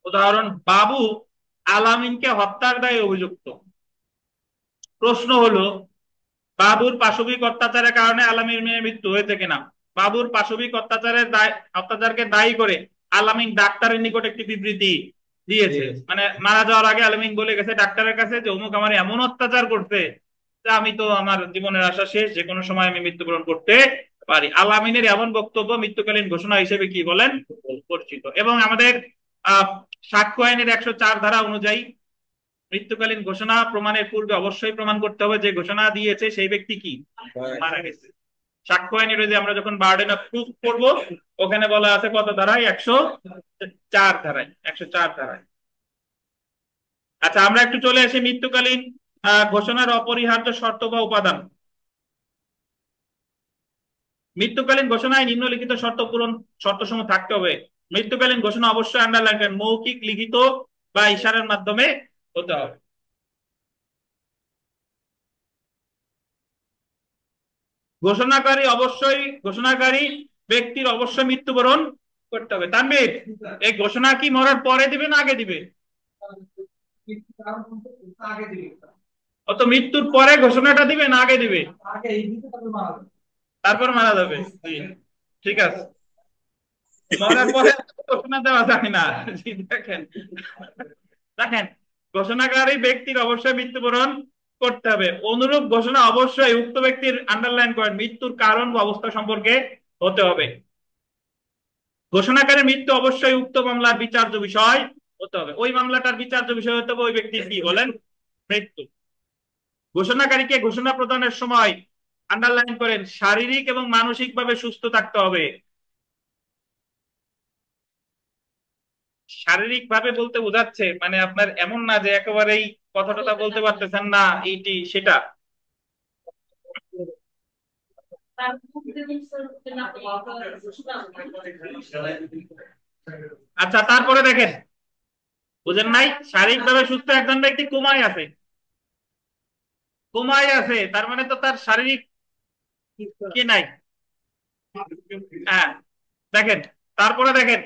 উদাহরণ, বাবু আলামিনকে হত্যার দায়ে অভিযুক্ত। প্রশ্ন হলো বাবুর পাশবিক অত্যাচারের কারণে আলামিন মেয়ের মৃত্যু হয়েছে কিনা। বাবুর পাশবিক অত্যাচারকে দায়ী করে আলামিন ডাক্তারের নিকট একটি বিবৃতি দিয়েছে, মানে মারা যাওয়ার আগে আলামিন বলে গেছে ডাক্তারের কাছে যে অমুক আমার এমন অত্যাচার করছে যে আমি তো, আমার জীবনের আশা শেষ, যে কোনো সময় আমি মৃত্যুবরণ করতে পারি। আলামিনের এমন বক্তব্য মৃত্যুকালীন ঘোষণা হিসেবে কি বলেন পরিচিত। এবং আমাদের আহ সাক্ষ্য আইনের 104 ধারা অনুযায়ী মৃত্যুকালীন ঘোষণা প্রমাণের পূর্বে অবশ্যই প্রমাণ করতে হবে যে ঘোষণা দিয়েছে সেই ব্যক্তি কি মারা গেছে। সাক্ষ্য আইনের যে আমরা যখন বার্ডেন অফ প্রুফ করব, ওখানে বলা আছে কত ধারায়, 104 ধারায়, 104 ধারায়। আচ্ছা, আমরা একটু চলে আসি মৃত্যুকালীন ঘোষণার অপরিহার্য শর্ত বা উপাদান। মৃত্যুকালীন ঘোষণায় নিম্নলিখিত শর্ত পূরণ, শর্তসমূহ থাকতে হবে। মৃত্যুকালীন ঘোষণা অবশ্যই আন্ডারলাইন, মৌখিক, লিখিত বা ইশারার মাধ্যমে হতে হবে। ঘোষণাকারী ব্যক্তির অবশ্যই মৃত্যুবরণ করতে হবে। তানভীর, এই ঘোষণা কি মরার পরে দিবে না আগে দিবে? অত মৃত্যুর পরে ঘোষণাটা দিবে না আগে দিবে? তারপর মারা যাবে। ঠিক আছে, মরার পরে ঘোষণা দেওয়া যায় না। দেখেন দেখেন, ঘোষণাকারী ব্যক্তির অবশ্যই মৃত্যুবরণ করতে হবে। অনুরূপ ঘোষণা অবশ্যই উক্ত ব্যক্তির, আন্ডারলাইন করেন, মৃত্যুর কারণ বা অবস্থা সম্পর্কে হতে হবে। ঘোষণাকারীর মৃত্যু অবশ্যই উক্ত মামলার বিচার্য বিষয় হতে হবে। ওই মামলাটার বিচার্য বিষয় হতে হবে ওই ব্যক্তির কি বলেন মৃত্যু। ঘোষণাকারীকে ঘোষণা প্রদানের সময়, আন্ডারলাইন করেন, শারীরিক এবং মানসিক ভাবে সুস্থ থাকতে হবে। শারীরিক ভাবে বলতে বোঝাচ্ছে মানে আপনার এমন না যে একেবারেই কথা টথা বলতে পারতেছেন না এইটি সেটা। আচ্ছা তারপরে দেখেন, বুঝেন নাই, শারীরিক ভাবে সুস্থ একজন ব্যক্তি কোমায় আছে, কোমায় আছে তার মানে তো তার শারীরিক কি নাই। হ্যাঁ, দেখেন, তারপরে দেখেন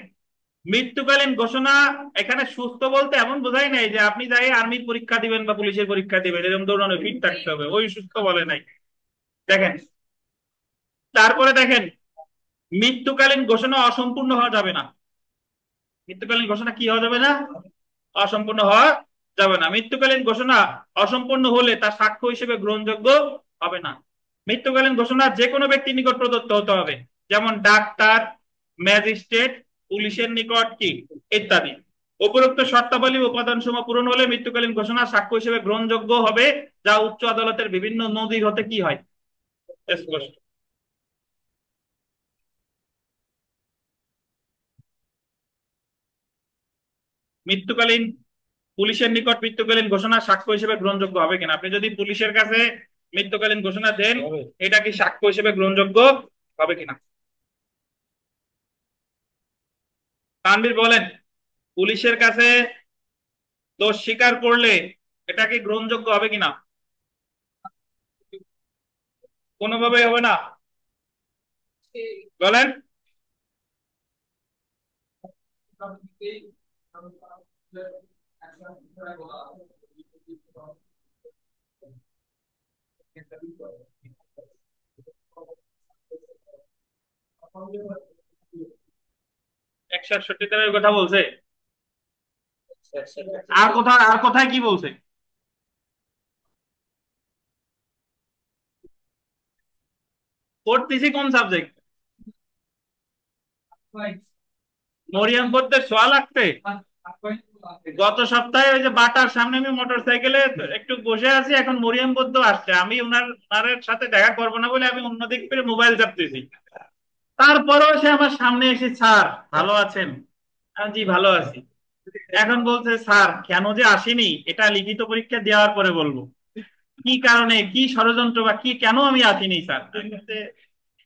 মৃত্যুকালীন ঘোষণা। এখানে সুস্থ বলতে এমন বোঝাই নাই যে আপনি যাই আর্মির পরীক্ষা দিবেন বা পুলিশের পরীক্ষা দিবেন এরকম ধরনের ফিট থাকতে হবে, ওই সুস্থ বলে নাই। দেখেন, তারপরে দেখেন মৃত্যুকালীন ঘোষণা অসম্পূর্ণ হওয়া যাবে না। মৃত্যুকালীন ঘোষণা কি হওয়া যাবে না? অসম্পূর্ণ হওয়া যাবে না। মৃত্যুকালীন ঘোষণা অসম্পূর্ণ হলে তার সাক্ষ্য হিসেবে গ্রহণযোগ্য হবে না। মৃত্যুকালীন ঘোষণা যে কোনো ব্যক্তির নিকট প্রদত্ত হতে হবে, যেমন ডাক্তার, ম্যাজিস্ট্রেট, পুলিশের নিকট কি ইত্যাদি। উপরোক্ত শর্তাবলী উপাদান সমূহ পূরণ হলে মৃত্যুকালীন ঘোষণা সাক্ষ্য হিসেবে গ্রহণযোগ্য হবে, যা উচ্চ আদালতের বিভিন্ন নথি হতে কি হয় স্পষ্ট। মৃত্যুকালীন পুলিশের নিকট মৃত্যুকালীন ঘোষণা সাক্ষ্য হিসেবে গ্রহণযোগ্য হবে কিনা, আপনি যদি পুলিশের কাছে মৃত্যুকালীন ঘোষণা দেন এটা কি সাক্ষ্য হিসেবে গ্রহণযোগ্য হবে কিনা? তানভীর বলেন, পুলিশের কাছে দোষ স্বীকার করলে এটা কি গ্রহণযোগ্য হবে কিনা? কোনোভাবেই হবে না, বলেন। একশো আটষট্টি ধারার কথা বলছে, আর কোথায় কি বলছে? পড়তেছি কোন সাবজেক্ট? মরিয়াম পড়তে সোয়া লাগতে। গত সপ্তাহে ওই যে বাটার সামনে আমি মোটর সাইকেলে একটু বসে আছি, এখন মরিয়াম পদ্ম আসছে, আমি ওনার সাথে দেখা করবো না বলে আমি অন্যদিক করে মোবাইল চাপতেছি, তারপরেও সে আমার সামনে এসে, স্যার ভালো আছেন? আমি জি ভালো আছি। এখন বলছে স্যার কেন যে আসেনি এটা লিখিত পরীক্ষা দেওয়ার পরে বলবো, কি কারণে কি ষড়যন্ত্র বা কি কেন আমি আসিনি স্যার। আমি বলছি,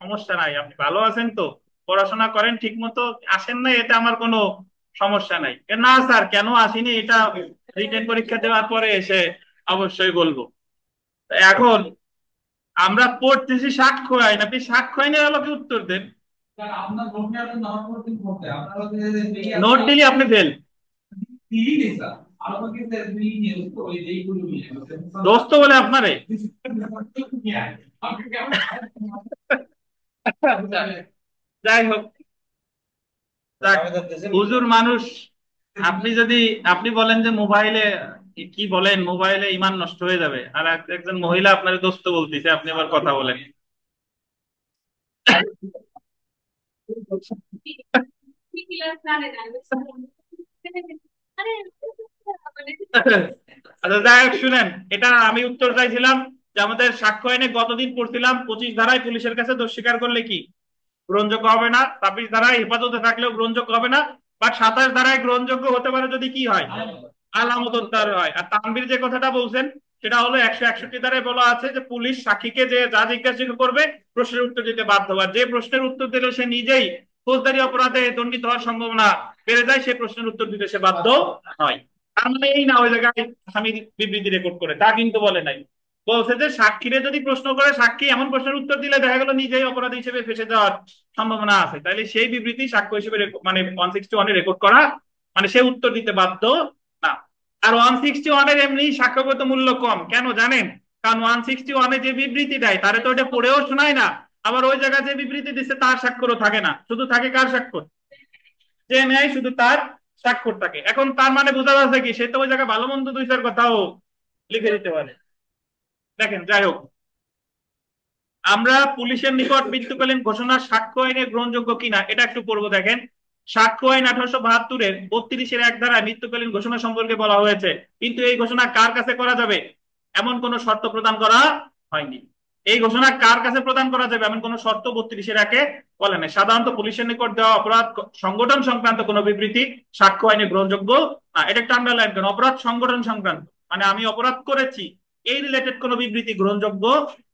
সমস্যা নাই, আপনি ভালো আছেন তো, পড়াশোনা করেন ঠিক মতো, আসেন না এটা আমার কোনো সমস্যা নাই। না স্যার কেন আসিনি এটা রিটেন পরীক্ষা দেওয়ার পরে এসে অবশ্যই বলবো। তা এখন আমরা পড়তেছি সাক্ষ্য আইন, আপনি সাক্ষ্য আইনের আলোকে উত্তর দেন। নোট দিলে আপনি ফেল। দোস্ত বলে আপনারে। যাই হোক, যাক, হুজুর মানুষ। আপনি যদি আপনি বলেন যে মোবাইলে কি বলেন, মোবাইলে ইমান নষ্ট হয়ে যাবে, আর একজন মহিলা আপনার দোস্ত বলতেছে, আপনি আবার কথা বলেন। আচ্ছা যাই হোক, শুনেন, এটা আমি উত্তর চাইছিলাম যে আমাদের সাক্ষ্য আইনে গতদিন পড়ছিলাম 25 ধারায় পুলিশের কাছে দোষ স্বীকার করলে কি গ্রহণযোগ্য হবে না, 26 ধারায় হেফাজতে থাকলেও গ্রহণযোগ্য হবে না, বাট 27 ধারায় গ্রহণযোগ্য হতে পারে যদি কি হয়, আলামত উদ্ধার হয়। আর তানভীর যে কথাটা বলছেন সেটা হলো 161 ধারায় বলা আছে যে পুলিশ সাক্ষীকে যে যা জিজ্ঞাসা করবে প্রশ্নের উত্তর দিতে বাধ্য, আর যে প্রশ্নের উত্তর দিলে সে নিজেই ফৌজদারি অপরাধে দণ্ডিত হওয়ার সম্ভাবনা বেড়ে যায় সেই প্রশ্নের উত্তর দিতে সে বাধ্য হয়। তার মানে এই না ওই জায়গায় স্বামী বিবৃতি রেকর্ড করে, তা কিন্তু বলে নাই। বলছে যে সাক্ষীরে যদি প্রশ্ন করে সাক্ষী এমন প্রশ্নের উত্তর দিলে দেখা গেল নিজেই অপরাধী হিসেবে ফেসে যাওয়ার সম্ভাবনা আছে, তাহলে সেই বিবৃতি সাক্ষ্য হিসেবে মানে 161-এ রেকর্ড করা, মানে সে উত্তর দিতে বাধ্য না। আর 161-এর এমনি সাক্ষ্যগত মূল্য কম, কেন জানেন? কারণ 161-এ যে বিবৃতি দেয় তারে তো ওটা পড়েও শোনায় না, আবার ওই জায়গায় যে বিবৃতি দিচ্ছে তার স্বাক্ষরও থাকে না, শুধু থাকে কার স্বাক্ষর? যে নেয় শুধু তার স্বাক্ষর থাকে। এখন তার মানে বোঝা যাচ্ছে কি সে তো ওই জায়গায় ভালো মন্দ দুই চার কথাও লিখে দিতে পারে। দেখেন, যাই হোক, আমরা পুলিশের নিকট মৃত্যুকালীন ঘোষণা সাক্ষ্য আইনে গ্রহণযোগ্য কিনা এটা একটু পড়বো। দেখেন, সাক্ষ্য আইন 1872-এর 32-এর 1 ধারায় মৃত্যুকালীন ঘোষণা সম্পর্কে বলা হয়েছে, কিন্তু এই ঘোষণা কার কাছে করা যাবে এমন কোন শর্ত প্রদান করা হয়নি। এই ঘোষণা কার কাছে প্রদান করা যাবে এমন কোন শর্ত 32-এর একে বলে নাই। সাধারণত পুলিশের নিকট দেওয়া অপরাধ সংগঠন সংক্রান্ত কোনো বিবৃতি সাক্ষ্য আইনে গ্রহণযোগ্য না। এটা একটা আন্ডারলাইন করেন, অপরাধ সংগঠন সংক্রান্ত মানে আমি অপরাধ করেছি এই রিলেটেড কোনো বিবৃতি গ্রহণযোগ্য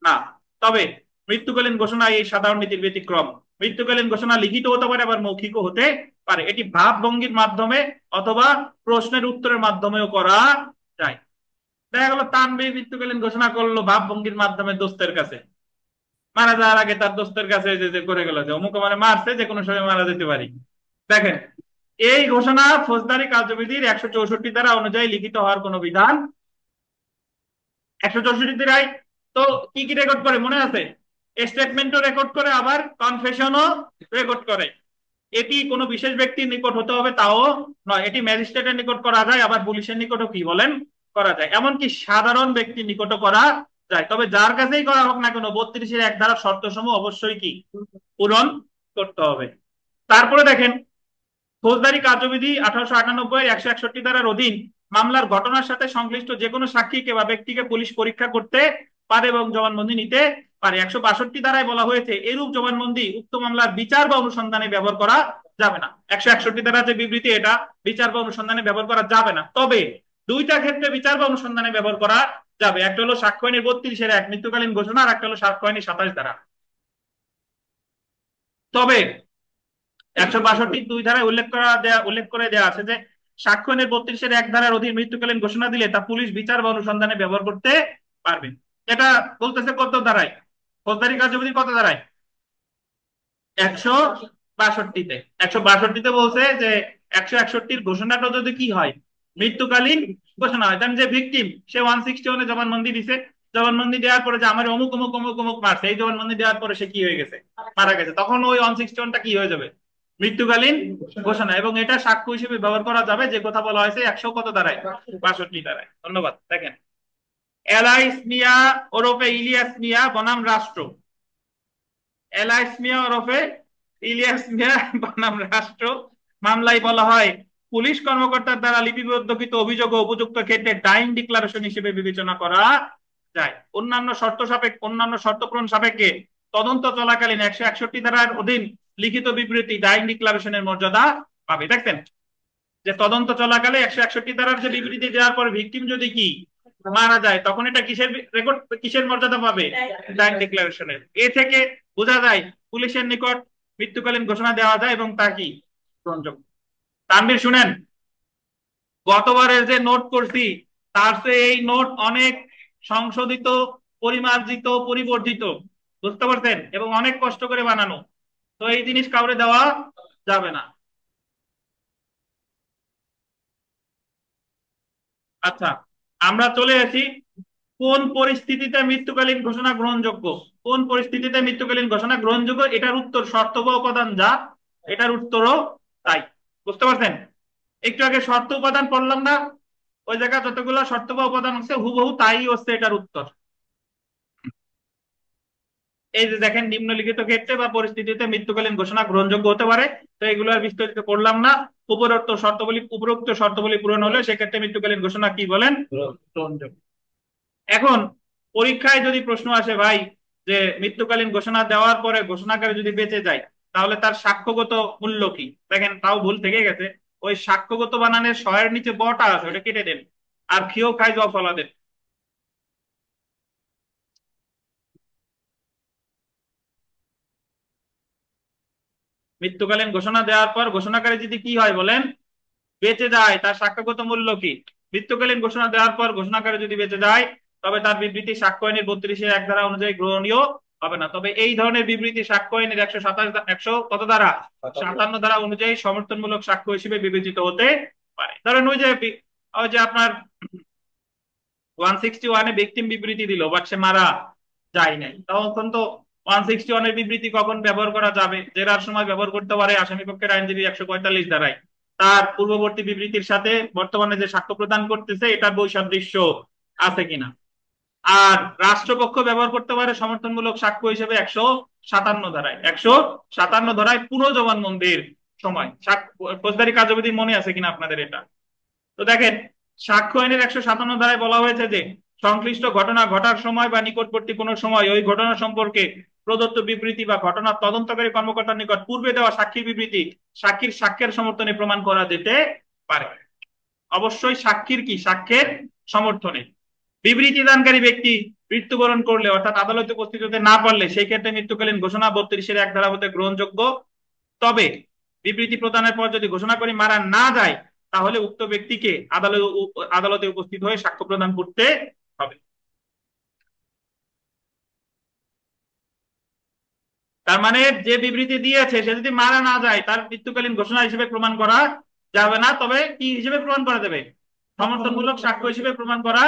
না। তবে মৃত্যুকালীন ঘোষণা এই সাধারণ নীতির ব্যতিক্রম। মৃত্যুকালীন ঘোষণা লিখিত হতে পারে আবার মৌখিকও হতে পারে। এটি ভাব ভঙ্গির মাধ্যমে অথবা প্রশ্নের উত্তরের মাধ্যমেও করা যায়। দেখা গেল তানভীর মৃত্যুকালীন ঘোষণা করলো ভাব ভঙ্গির মাধ্যমে দোস্তের কাছে, মারা যাওয়ার আগে তার দোস্তের কাছে যে করে গেল যে অমুক মানে মারছে, যে কোনো সময় মারা যেতে পারি। দেখেন, এই ঘোষণা ফৌজদারি কার্যবিধির 164 ধারা অনুযায়ী লিখিত হওয়ার কোনো বিধান 164 ধারায় তো কি কি রেকর্ড করে মনে আছে? স্টেটমেন্টও রেকর্ড করে আবার কনফেশনও রেকর্ড করে। এটি কোনো বিশেষ ব্যক্তির নিকট হতে হবে তাও নয়, এটি ম্যাজিস্ট্রেটের নিকট করা যায়, আবার পুলিশের নিকটও কি বলেন করা যায়, এমনকি সাধারণ ব্যক্তির নিকটও করা যায়। তবে যার কাছেই করা হোক না কেন 32-এর এক ধারা শর্তসমূহ অবশ্যই কি পূরণ করতে হবে। তারপরে দেখেন, ফৌজদারি কার্যবিধি 1898 161 ধারার অধীন মামলার ঘটনার সাথে সংশ্লিষ্ট যে কোনো সাক্ষীকে বা ব্যক্তিকে পুলিশ পরীক্ষা করতে পারে এবং জবানবন্দি নিতে পারে। 162 ধারায় বলা হয়েছে এরূপ জবানবন্দি উক্ত মামলার বিচার বা অনুসন্ধানে ব্যবহার করা যাবে না। 161 ধারা যে বিবৃতি, এটা বিচার বা অনুসন্ধানে ব্যবহার করা যাবে না। তবে দুইটা ক্ষেত্রে বিচার বা অনুসন্ধানে ব্যবহার করা যাবে। একটা হলো সাক্ষ্য আইনের 32-এর 1 মৃত্যুকালীন ঘোষণা, আর একটা হলো সাক্ষ্য আইনের 27 ধারা। তবে 162 ধারায় উল্লেখ করে দেওয়া আছে যে সাক্ষ্য আইনের 32-এর 1 ধারার অধীন মৃত্যুকালীন ঘোষণা দিলে তা পুলিশ বিচার বা অনুসন্ধানে ব্যবহার করতে পারবে। এটা বলতেছে কত ধারায়? ফৌজদারি কার্যবিধি কত ধারায়? 162-তে। 162-তে বলছে যে 161-র ঘোষণাটা যদি কি হয় মৃত্যুকালীন ঘোষণা হয়, তাহলে যে ভিকটিম সে 161-এ জবানবন্দি দিছে, জবানবন্দি দেওয়ার পরে যে আমার অমুক অমুক অমুক অমুক মারছে, এই জবানবন্দি দেওয়ার পরে সে কি হয়ে গেছে, মারা গেছে, তখন ওই 161টা কি হয়ে যাবে মৃত্যুকালীন ঘোষণা, এবং এটা সাক্ষ্য হিসেবে ব্যবহার করা যাবে যে কথা বলা হয়েছে 100 কত ধারায় 62 ধারায়। ধন্যবাদ। দেখেন, এলাইস মিয়া ওরফে ইলিয়াস মিয়া বনাম রাষ্ট্র। এলাইস মিয়া ওরফে ইলিয়াস মিয়া বনাম রাষ্ট্র মামলায় বলা হয় পুলিশ কর্মকর্তার দ্বারা লিপিবদ্ধকৃত অভিযোগ ও উপযুক্ত ক্ষেত্রে ডাইং ডিক্লারেশন হিসেবে বিবেচনা করা যায়। অন্যান্য শর্ত পূরণ সাপেক্ষে তদন্ত চলাকালীন 161 ধারার অধীন লিখিত বিবৃতি ডাইং ডিক্লারেশনের মর্যাদা পাবে। দেখছেন যে তদন্ত চলাকালে 161 ধারার যে বিবৃতি দেওয়ার পর ভিকটিম যদি কি মারা যায় তখন এটা কিসের রেকর্ড, কিসের মর্যাদা পাবে? ডাইং ডিক্লারেশনের। এ থেকে বোঝা যায় পুলিশের নিকট মৃত্যুকালীন ঘোষণা দেওয়া যায় এবং তা কি গ্রহণযোগ্য। তানভীর শুনেন, গতবারের যে নোট করছি তার চেয়ে এই নোট অনেক সংশোধিত, পরিমার্জিত, পরিবর্ধিত, বুঝতে পারছেন, এবং অনেক কষ্ট করে বানানো। তো এই জিনিস কাউরে দেওয়া যাবে না। আচ্ছা, আমরা চলে আসি কোন পরিস্থিতিতে মৃত্যুকালীন ঘোষণা গ্রহণযোগ্য। কোন পরিস্থিতিতে মৃত্যুকালীন ঘোষণা গ্রহণযোগ্য, এটার উত্তর শর্ত বা উপাদান যা, এটার উত্তরও তাই। বুঝতে পারছেন? একটু আগে শর্ত উপাদান পড়লাম না, ওই জায়গায় যতগুলো শর্ত বা উপাদান হচ্ছে হুবহু তাই হচ্ছে এটার উত্তর। এই যে দেখেন, নিম্নলিখিত ক্ষেত্রে বা পরিস্থিতিতে মৃত্যুকালীন ঘোষণা গ্রহণযোগ্য হতে পারে। তো এগুলো আর বিস্তারিত করলাম না। উপরোক্ত শর্তাবলী পূরণ হলে সেক্ষেত্রে মৃত্যুকালীন ঘোষণা কি বলেন গ্রহণযোগ্য। এখন পরীক্ষায় যদি প্রশ্ন আসে ভাই যে মৃত্যুকালীন ঘোষণা দেওয়ার পরে ঘোষণাকারী যদি বেঁচে যায় তাহলে তার সাক্ষ্যগত মূল্য কি, দেখেন তাও ভুল থেকে গেছে, ওই সাক্ষ্যগত বানানের শয়ের নিচে বটা আছে ওটা কেটে দেন আর খিও খাই জব ফলা দেন। মৃত্যুকালীন ঘোষণা দেওয়ার পর ঘোষণাকারী যদি কি হয় বলেন বেঁচে যায়, তার সাক্ষ্যগত মূল্য কি? মৃত্যুকালীন ঘোষণা দেওয়ার পর ঘোষণাকারী যদি বেঁচে যায় তবে তার বিবৃতি সাক্ষ্য আইনের 32-এর 1 ধারা অনুযায়ী গ্রহণীয় হবে না। তবে এই ধরনের বিবৃতি সাক্ষ্য আইনের 100 কত ধারা 57 ধারা অনুযায়ী সমর্থনমূলক সাক্ষ্য হিসেবে বিবেচিত হতে পারে। ধরেন ওই যে আপনার 161-এ ভিকটিম বিবৃতি দিল বাট সে মারা যায় নাই, তখন তো 161-এর বিবৃতি কখন ব্যবহার করা যাবে? জেরার সময় ব্যবহার করতে পারে আসামি পক্ষের আইনজীবী 145 ধারায় তার পূর্ববর্তী বিবৃতির সাথে বর্তমানে যে সাক্ষ্য প্রদান করতেছে এটার বৈসাদৃশ্য আছে কিনা। আর রাষ্ট্রপক্ষ ব্যবহার করতে পারে সমর্থনমূলক সাক্ষ্য হিসেবে 157 ধারায় পুরো জবানবন্দির সময়। ফৌজদারি কার্যবিধি মনে আছে কিনা আপনাদের এটা? তো দেখেন, সাক্ষ্য আইনের 157 ধারায় বলা হয়েছে যে সংশ্লিষ্ট ঘটনা ঘটার সময় বা নিকটবর্তী কোনো সময় ওই ঘটনা সম্পর্কে প্রদত্ত বিবৃতি বা ঘটনার তদন্তকারী কর্মকর্তার নিকট পূর্বে দেওয়া সাক্ষীর বিবৃতি সাক্ষীর সাক্ষ্যের সমর্থনে প্রমাণ করা যেতে পারে। অবশ্যই সাক্ষীর কি, সাক্ষ্যের সমর্থনে। বিবৃতি দানকারী ব্যক্তি মৃত্যুবরণ করলে অর্থাৎ আদালতে উপস্থিত হতে না পারলে সেই ক্ষেত্রে মৃত্যুকালীন ঘোষণা 32-এর 1 ধারা হতে গ্রহণযোগ্য। তবে বিবৃতি প্রদানের পর যদি ঘোষণা করে মারা না যায় তাহলে উক্ত ব্যক্তিকে আদালতে উপস্থিত হয়ে সাক্ষ্য প্রদান করতে হবে। তার মানে যে বিবৃতি দিয়েছে সে যদি মারা না যায় তার মৃত্যুকালীন ঘোষণা হিসেবে প্রমাণ করা যাবে না, তবে কি হিসেবে প্রমাণ করা যাবে, সমর্থনমূলক সাক্ষ্য হিসেবে প্রমাণ করা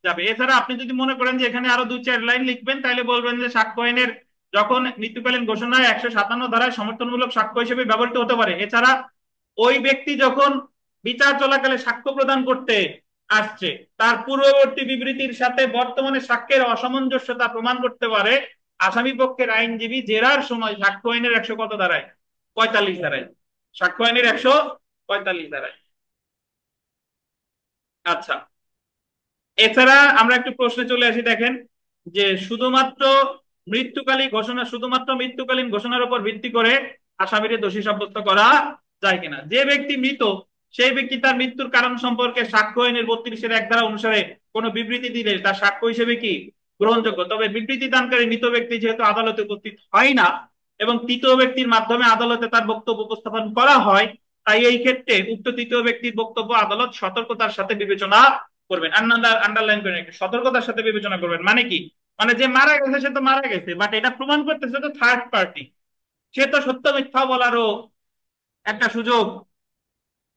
যাবে। এছাড়া আপনি যদি মনে করেন যে এখানে আরো 2-4 লাইন লিখবেন তাহলে বলবেন যে সাক্ষ্য আইনের যখন মৃত্যুকালীন ঘোষণায় 157 ধারায় সমর্থনমূলক সাক্ষ্য হিসেবে ব্যবহৃত হতে পারে। এছাড়া ওই ব্যক্তি যখন বিচার চলাকালে সাক্ষ্য প্রদান করতে আসছে তার পূর্ববর্তী বিবৃতির সাথে বর্তমানে সাক্ষ্যের অসামঞ্জস্যতা প্রমাণ করতে পারে আসামি পক্ষের আইনজীবী জেরার সময় সাক্ষ্য আইনের 100 কত ধারায়, 45 ধারায়, সাক্ষ্য আইনের 145 ধারায়। আচ্ছা, এছাড়া আমরা একটু প্রশ্নে চলে আসি। দেখেন যে শুধুমাত্র মৃত্যুকালীন ঘোষণার উপর ভিত্তি করে আসামিকে দোষী সাব্যস্ত করা যায় কিনা। যে ব্যক্তি মৃত সেই ব্যক্তি তার মৃত্যুর কারণ সম্পর্কে সাক্ষ্য আইনের 32-এর 1 ধারা অনুসারে কোন বিবৃতি দিলে তার সাক্ষ্য হিসেবে কি গ্রহণযোগ্য। তবে বিবৃতি দানকারী মৃত ব্যক্তি যেহেতু আদালতে উপস্থিত হয় না এবং তৃতীয় ব্যক্তির মাধ্যমে আদালতে তার বক্তব্য উপস্থাপন করা হয়, তাই এই ক্ষেত্রে উক্ত তৃতীয় ব্যক্তির বক্তব্য আদালত সতর্কতার সাথে বিবেচনা করবেন। আন্ডারলাইন করে একটু সতর্কতার সাথে বিবেচনা করবেন। মানে কি, মানে যে মারা গেছে সে তো মারা গেছে, বাট এটা প্রমাণ করতেছে তো থার্ড পার্টি, সে তো সত্য মিথ্যা বলারও একটা সুযোগ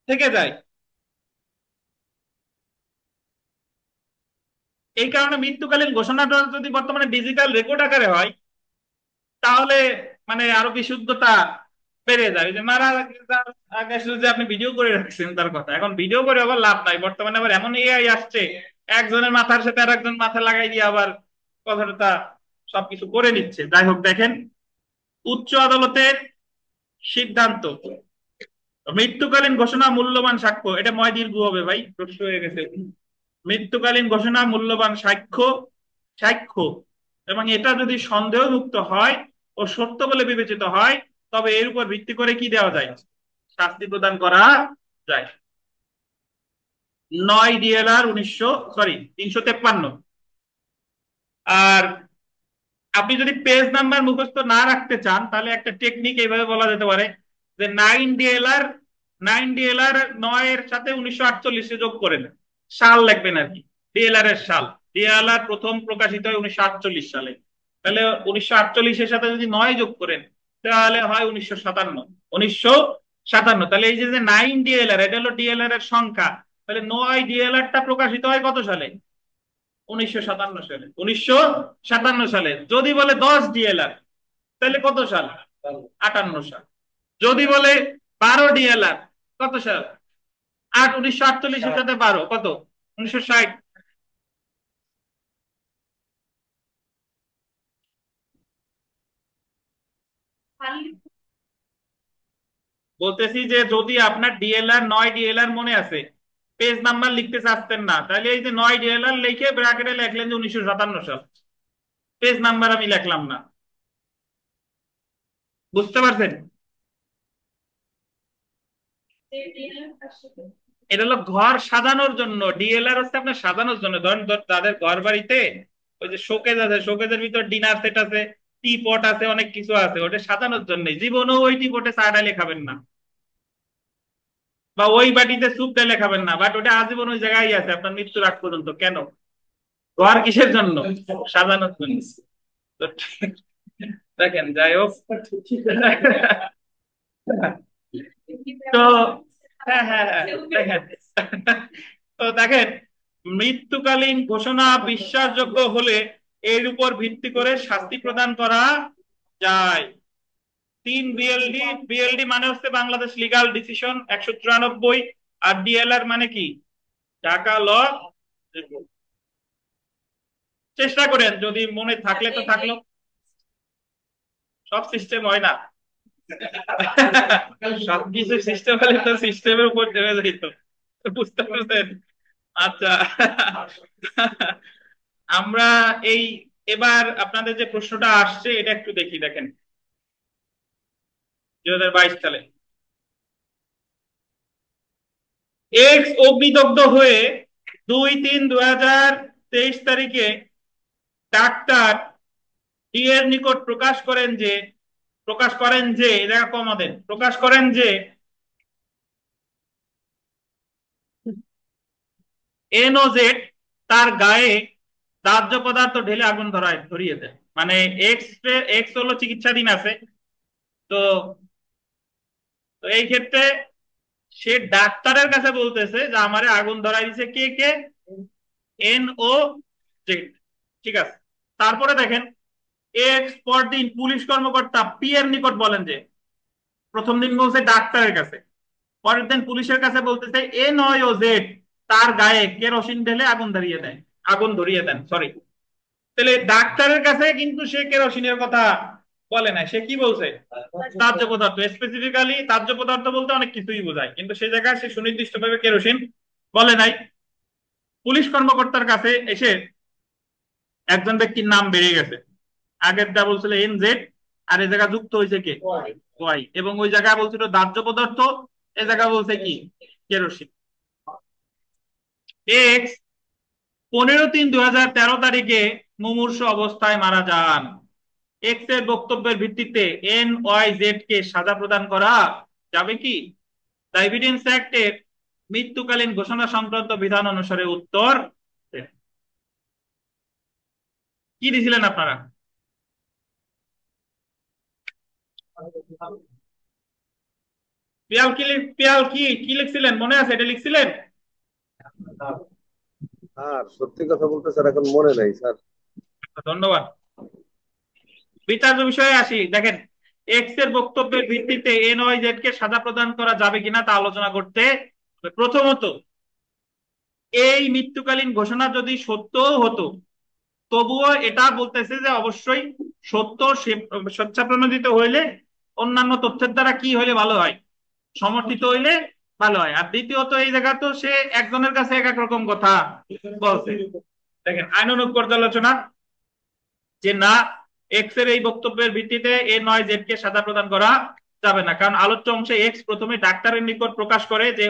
থেকে যায়। এই কারণে মৃত্যুকালীন ঘোষণাটা যদি বর্তমানে ডিজিটাল রেকর্ড আকারে হয় তাহলে মানে আরো বিশুদ্ধতা বেড়ে যায়। যে মারা যাওয়ার আগে যে আপনি ভিডিও করে রাখছেন তার কথা, এখন ভিডিও করে আবার লাভ নাই, বর্তমানে আবার এমন এআই আসছে একজনের মাথার সাথে আর একজন মাথা লাগাই দিয়ে আবার কথাটা সবকিছু করে নিচ্ছে। যাই হোক, দেখেন উচ্চ আদালতের সিদ্ধান্ত মৃত্যুকালীন ঘোষণা মূল্যবান সাক্ষ্য, এটা ময় দীর্ঘ হবে ভাই, প্রশ্ন হয়ে গেছে। মৃত্যুকালীন ঘোষণা মূল্যবান সাক্ষ্য সাক্ষ্য এবং এটা যদি সন্দেহমুক্ত হয় ও সত্য বলে বিবেচিত হয় তবে এর উপর ভিত্তি করে কি দেওয়া যায়, শাস্তি প্রদান করা যায়। 9 DLR 353। আর আপনি যদি পেজ নাম্বার মুখস্থ না রাখতে চান তাহলে একটা টেকনিক এইভাবে বলা যেতে পারে যে 9 DLR 9 এর সাথে 1948 যোগ করে নেন, সাল লিখবেন আর কি, ডিএলআর এর সাল। ডিএলআর প্রথম প্রকাশিত হয় 1948 সালে, তাহলে 1948-এর সাথে যদি 9 যোগ করেন তাহলে হয় 1957। 1957, তাহলে এই যে 9 DLR এটা হলো ডিএলআর এর সংখ্যা, তাহলে 9 DLR-টা প্রকাশিত হয় কত সালে, 1957 সালে। 1957 সালে। যদি বলে 10 DLR তাহলে কত সাল, 58 সাল। যদি বলে 12 DLR কত সাল, 1948-এর সাথে 12 কত, 1960। বলতেছি যে যদি আপনার ডিএলআর 9 DLR মনে আছে, পেজ নাম্বার লিখতে চাচ্ছেন না, তাহলে এই যে 9 DLR লিখে ব্র্যাকেটে লিখলেন যে 1957 সাল, পেজ নাম্বার আমি লিখলাম না। বুঝতে পারছেন? এটা হলো ঘর সাজানোর জন্য, ডিএলআর হচ্ছে আপনার সাজানোর জন্য। ধরেন তাদের ঘর বাড়িতে ওই যে শোকেজ আছে, শোকেজের ভিতর ডিনার সেট আছে, টি পট আছে, অনেক কিছু আছে, ওটা সাজানোর জন্য। জীবনেও ওই টি পটে চা ডালে খাবেন না বা ওই বাটিতে স্যুপ ডালে খাবেন না, বাট ওটা আজীবন ওই জায়গায় আছে আপনার মৃত্যুর আগ পর্যন্ত। কেন? ঘর কিসের জন্য, সাজানোর জন্য। তো দেখেন, যাই হোক। তো হ্যাঁ হ্যাঁ হ্যাঁ, দেখেন, তো দেখেন মৃত্যুকালীন ঘোষণা বিশ্বাসযোগ্য হলে এর উপর ভিত্তি করে শাস্তি প্রদান করা যায়। 3 BLD, বিএলডি মানে হচ্ছে বাংলাদেশ লিগাল ডিসিশন 193, আর ডিএলআর মানে কি, ঢাকা ল। চেষ্টা করেন, যদি মনে থাকলে তো থাকলো, সব সিস্টেম হয় না। সবকিছু সিস্টেম হলে তো সিস্টেমের উপর দেবে যেত, বুঝতে পারছেন? আচ্ছা, আমরা এই এবার আপনাদের যে প্রশ্নটা আসছে এটা একটু দেখি, দেখেন 2022 সালে এক্স অগ্নিদগ্ধ হয়ে 2/3/2023 ডাক্তার ডি এর নিকট প্রকাশ করেন যে এই জায়গা কম দেন, প্রকাশ করেন যে এনওজেড তার গায়ে দাহ্য পদার্থ ঢেলে আগুন ধরিয়ে দেয়। মানে এক্স হলো চিকিৎসাধীন আছে। তো তো এই ক্ষেত্রে সে ডাক্তারের কাছে বলতেছে যে আমারে আগুন ধরাই দিছে কে কে, এন ও জেড। ঠিক আছে, তারপরে দেখেন এক্স পরদিন পুলিশ কর্মকর্তা পি এর নিকট বলেন যে, প্রথম দিন বলছে ডাক্তারের কাছে, পরের দিন পুলিশের কাছে বলতেছে এ নয় ও জেড তার গায়ে কেরোসিন ঢেলে আগুন ধরিয়ে দেন সরি। তাহলে ডাক্তারের কাছে কিন্তু সে কেরোসিনের কথা বলে না, সে কি বলছে তাজ্য পদার্থ। স্পেসিফিক্যালি তাজ্য পদার্থ বলতে অনেক কিছুই বোঝায়, কিন্তু সে জায়গায় সে সুনির্দিষ্ট ভাবে কেরোসিন বলে নাই। পুলিশ কর্মকর্তার কাছে এসে একজন ব্যক্তির নাম বেরিয়ে গেছে, আগের দা বলছিল এন জেড, আর এই জায়গা যুক্ত হয়েছে কে, ওয়াই, এবং ওই জায়গায় বলছিল দাহ্য পদার্থ, এই জায়গা বলছে কি কেরোসিন। এক্স 15/3/2013 মুমূর্ষু অবস্থায় মারা যান। এক্স এর বক্তব্যের ভিত্তিতে এন ওয়াই জেড কে সাজা প্রদান করা যাবে কি? দ্য এভিডেন্স অ্যাক্ট এর মৃত্যুকালীন ঘোষণা সংক্রান্ত বিধান অনুসারে উত্তর দেন। কি দিছিলেন আপনারা? পিয়াল কি কি লিখছিলেন, মনে আছে এটা লিখছিলেন? আর সত্যি কথা বলতে স্যার এখন মনে নাই স্যার। ধন্যবাদ। বিচার্য বিষয়ে আসি, দেখেন এক্স এর বক্তব্যের ভিত্তিতে এন ওয়াই জেড কে সাজা প্রদান করা যাবে কিনা তা আলোচনা করতে হবে। প্রথমত, এই মৃত্যুকালীন ঘোষণা যদি সত্য হতো, তবুও এটা বলতেছে যে অবশ্যই সত্য স্বেচ্ছাপ্রণোদিত হইলে অন্যান্য তথ্যের দ্বারা কি হইলে ভালো হয়, সমর্থিত হইলে ভালো হয়। আর দ্বিতীয়ত এই জায়গা তো সে একজনের কাছে এক এক রকম কথা বলছে। দেখেন আইনানুগ পর্যালোচনা যে না, এক্স এর এই বক্তব্যের ভিত্তিতে এ নয় জেড কে সাজা প্রদান করা যাবে না, কারণ আলোচ্য অংশে এক্স প্রথমে ডাক্তারের নিকট প্রকাশ করে যে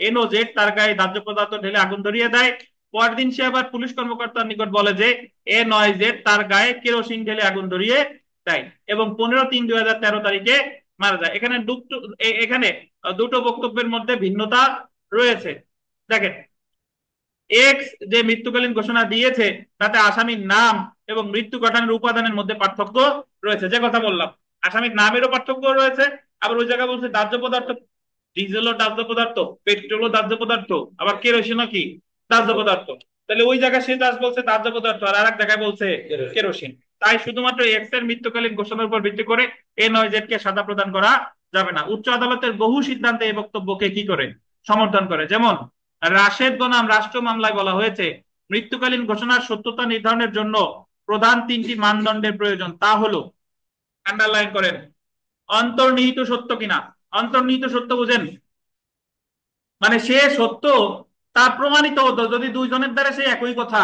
এন ও জেড তার গায়ে দাহ্য পদার্থ ঢেলে আগুন ধরিয়ে দেয়। পরের দিন সে আবার পুলিশ কর্মকর্তার নিকট বলে যে এ নয় জেড তার গায়ে কেরোসিন ঢেলে আগুন ধরিয়ে দেয়, এবং 15/3/2013 মারা যায়। এখানে দুটো বক্তব্যের মধ্যে ভিন্নতা রয়েছে। দেখেন এক্স যে মৃত্যুকালীন ঘোষণা দিয়েছে তাতে আসামির নাম এবং মৃত্যু ঘটানোর উপাদানের মধ্যে পার্থক্য রয়েছে, যে কথা বললাম। আসামির নামেরও পার্থক্য রয়েছে, আবার ওই জায়গায় বলছে দাহ্য পদার্থ, ডিজেলও দাহ্য পদার্থ, পেট্রোলও দাহ্য পদার্থ, আবার কেরোসিনও কি দাহ্য পদার্থ। তাহলে ওই জায়গায় সে বলছে দাহ্য পদার্থ, আর আরেক জায়গায় বলছে কেরোসিন। তাই শুধুমাত্র এক্স এর মৃত্যুকালীন ঘোষণার উপর ভিত্তি করে এ নয় জেড কে সাজা প্রদান করা যাবে না। উচ্চ আদালতের বহু সিদ্ধান্তে এই বক্তব্যকে কি করে সমর্থন করে। যেমন রাশেদ বনাম রাষ্ট্র মামলায় বলা হয়েছে মৃত্যুকালীন ঘোষণার সত্যতা নির্ধারণের জন্য প্রধান তিনটি মানদণ্ডের প্রয়োজন, তা হলো, আন্ডারলাইন করেন, অন্তর্নিহিত সত্য কিনা। অন্তর্নিহিত সত্য বুঝেন, মানে সে সত্য তা প্রমাণিত হতো যদি দুইজনের দ্বারা সে একই কথা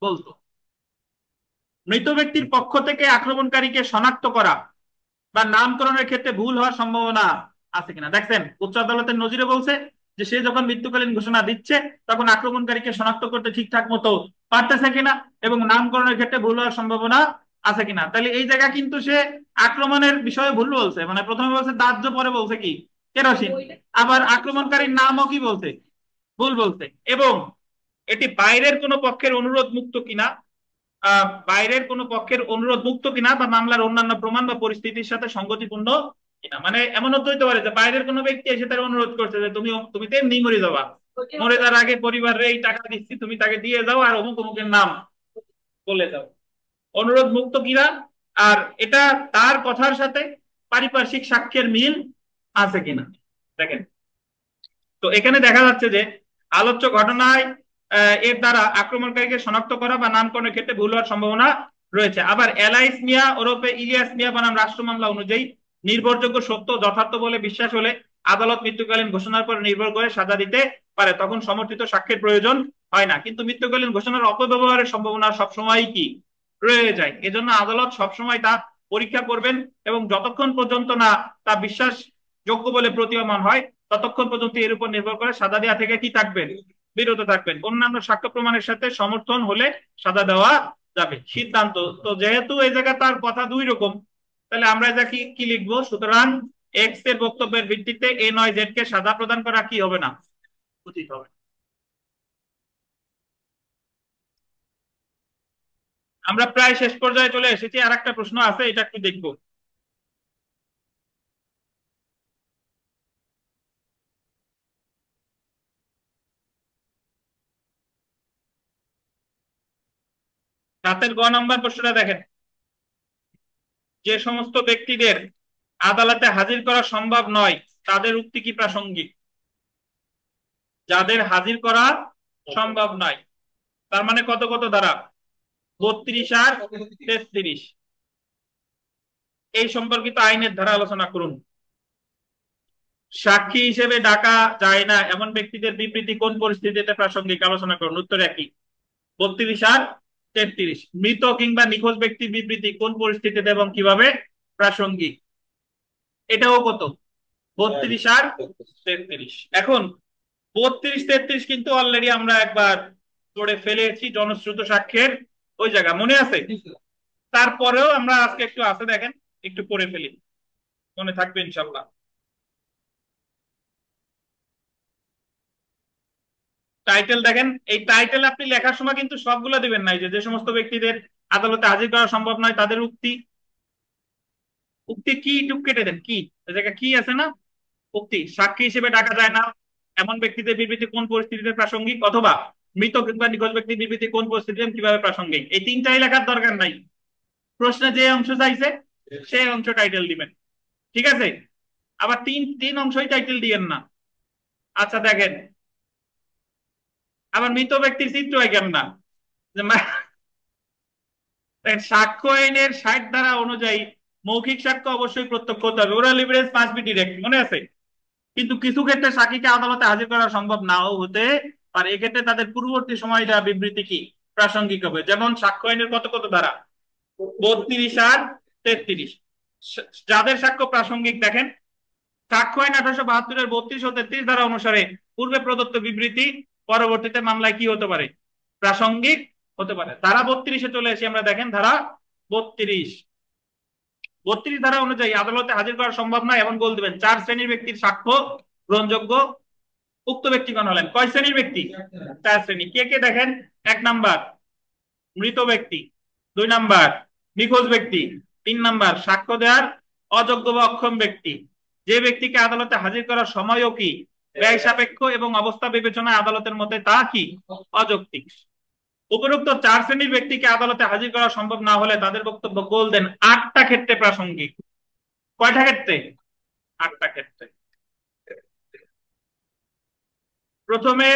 বলতো। মৃত ব্যক্তির পক্ষ থেকে আক্রমণকারীকে শনাক্ত করা বা নামকরণের ক্ষেত্রে ভুল হওয়ার সম্ভাবনা আছে কিনা। দেখছেন উচ্চ আদালতের নজিরে বলছে যে সে যখন মৃত্যুকালীন ঘোষণা দিচ্ছে তখন আক্রমণকারীকে শনাক্ত করতে ঠিকঠাক মতো পারতেছে কিনা এবং নামকরণের ক্ষেত্রে ভুল হওয়ার সম্ভাবনা আছে কিনা। তাহলে এই জায়গা কিন্তু সে আক্রমণের বিষয়ে ভুল বলছে, মানে প্রথমে বলছে দাহ্য, পরে বলছে কি কেরোসিন, আবার আক্রমণকারীর নামও কি বলছে ভুল বলছে। এবং এটি বাইরের কোনো পক্ষের অনুরোধ মুক্ত কিনা, বাইরের কোনো পক্ষের অনুরোধ মুক্ত কিনা বা মামলার অন্যান্য প্রমাণ বা পরিস্থিতির সাথে সঙ্গতিপূর্ণ কিনা। মানে এমন হতে পারে যে বাইরের কোনো ব্যক্তি এসে তার অনুরোধ করছে যে তুমি তুমি তো এমনি মরে যাবা, মরে যাওয়ার আগে পরিবারের এই টাকা দিচ্ছি তুমি তাকে দিয়ে যাও আর অমুক অমুকের নাম বলে যাও, অনুরোধ মুক্ত কিনা, আর এটা তার কথার সাথে পারিপার্শ্বিক সাক্ষ্যের মিল আছে কিনা। দেখেন তো এখানে দেখা যাচ্ছে যে আলোচ্য ঘটনায় এর দ্বারা আক্রমণকারীকে শনাক্ত করা বা নামকরণের ক্ষেত্রে ভুল হওয়ার সম্ভাবনা রয়েছে। আবার এলাইস মিয়া ওরফে ইলিয়াস মিয়া বনাম রাষ্ট্র মামলা অনুযায়ী নির্ভরযোগ্য সত্য যথার্থ বলে বিশ্বাস হলে আদালত মৃত্যুকালীন ঘোষণার পর নির্ভর করে সাজা দিতে পারে, তখন সমর্থিত সাক্ষ্যের প্রয়োজন হয় না, কিন্তু মৃত্যুকালীন ঘোষণার অপব্যবহারের সম্ভাবনা সবসময় কি রয়ে যায়। এজন্য আদালত সবসময় তা পরীক্ষা করবেন এবং যতক্ষণ পর্যন্ত না তা বিশ্বাসযোগ্য বলে প্রতীয়মান হয় ততক্ষণ পর্যন্ত এর উপর নির্ভর করে সাজা দেওয়া থেকে কি থাকবেন, বিরত থাকবেন। অন্যান্য সাক্ষ্য প্রমাণের সাথে সমর্থন হলে সাজা দেওয়া যাবে। সিদ্ধান্ত তো যেহেতু এই জায়গায় তার কথা দুই রকম, তাহলে আমরা যা কি কি লিখবো, সুতরাং এক্স এর বক্তব্যের ভিত্তিতে এ নয় জেড কে সাজা প্রদান করা কি হবে না, উচিত হবে। আমরা প্রায় শেষ পর্যায়ে চলে এসেছি, আর একটা প্রশ্ন আছে, এটা একটু দেখবো। রাতের গ নাম্বার প্রশ্নটা দেখেন, যে সমস্ত ব্যক্তিদের আদালতে হাজির করা সম্ভব নয় তাদের উক্তি কি প্রাসঙ্গিক? যাদের হাজির করা সম্ভব নয়, তার মানে কত কত ধারা, 32 আর 33, এই সম্পর্কিত আইনের ধারা আলোচনা করুন। সাক্ষী হিসেবে ডাকা যায় না এমন ব্যক্তিদের বিবৃতি কোন পরিস্থিতিতে প্রাসঙ্গিক আলোচনা করুন। উত্তর একই, 32 আর 33। মৃত কিংবা নিখোঁজ ব্যক্তির বিবৃতি কোন পরিস্থিতিতে এবং কিভাবে প্রাসঙ্গিক, এটাও কত, 32 আর 33। এখন 32 33 কিন্তু অলরেডি আমরা একবার পড়ে ফেলেছি, জনশ্রুত সাক্ষ্যের ওই জায়গা মনে আছে। তারপরেও আমরা আজকে একটু আছে দেখেন, একটু পড়ে ফেলি, মনে থাকবে ইনশাল্লাহ। টাইটেল দেখেন, এই টাইটেল আপনি লেখার সময় কিন্তু সবগুলো দিবেন না, যে সমস্ত ব্যক্তিদের আদালতে হাজির করা সম্ভব নয় তাদের উক্তি, উক্তি কি টুক কেটে দেন, কি এই জায়গায় কি আছে না, উক্তি সাক্ষী হিসেবে ডাকা যায় না এমন ব্যক্তিদের বিবৃতি কোন পরিস্থিতিতে প্রাসঙ্গিক, অথবা মৃত কিংবা নিখোঁজ ব্যক্তির বিবৃতি কোন পরিস্থিতিতে এবং কিভাবে প্রাসঙ্গিক। এই তিনটাই লেখার দরকার নাই, প্রশ্নে যে অংশ চাইছে সেই অংশ টাইটেল দিবেন, ঠিক আছে। আবার তিন তিন অংশই টাইটেল দিয়েন না। আচ্ছা দেখেন, আবার মৃত ব্যক্তির চিত্র হয় কেমন না, যে সাক্ষ্য আইনের 60 ধারা অনুযায়ী মৌখিক সাক্ষ্য অবশ্যই প্রত্যক্ষ হতে হবে, oral evidence must be direct, মনে আছে। কিন্তু কিছু ক্ষেত্রে সাক্ষীকে আদালতে হাজির করা সম্ভব নাও হতে পারে, এক্ষেত্রে তাদের পূর্ববর্তী সময় দেওয়া বিবৃতি কি প্রাসঙ্গিক হবে। যেমন সাক্ষ্য আইনের কত কত ধারা, 32 আর 33। যাদের সাক্ষ্য প্রাসঙ্গিক দেখেন, সাক্ষ্য আইন 1872 32 ও 33 ধারা অনুসারে পূর্বে প্রদত্ত বিবৃতি পরবর্তীতে মামলায় কি হতে পারে, প্রাসঙ্গিক হতে পারে। ধারা 32-এ চলে আসি আমরা, দেখেন ধারা 32। 32 ধারা অনুযায়ী আদালতে হাজির করা সম্ভব নয় এমন বল দিবেন 4 শ্রেণীর ব্যক্তির সাক্ষ্য গ্রহণযোগ্য। উক্ত ব্যক্তিগণ হলেন কয় শ্রেণীর ব্যক্তি, 4 শ্রেণী। কে কে দেখেন, 1 নাম্বার মৃত ব্যক্তি, 2 নাম্বার নিখোঁজ ব্যক্তি, 3 নাম্বার সাক্ষ্য দেওয়ার অযোগ্য বা অক্ষম ব্যক্তি। যে ব্যক্তিকে আদালতে হাজির করার সময়ও কি ব্যয় সাপেক্ষ এবং অবস্থা বিবেচনায় আদালতের মধ্যে তা কি অযৌক্তিক। উপরোক্ত 4 শ্রেণীর ব্যক্তিকে আদালতে হাজির করা সম্ভব না হলে তাদের বক্তব্য গোল দেন 8টা ক্ষেত্রে প্রাসঙ্গিক। কয়টা ক্ষেত্রে, 8টা ক্ষেত্রে। প্রথমে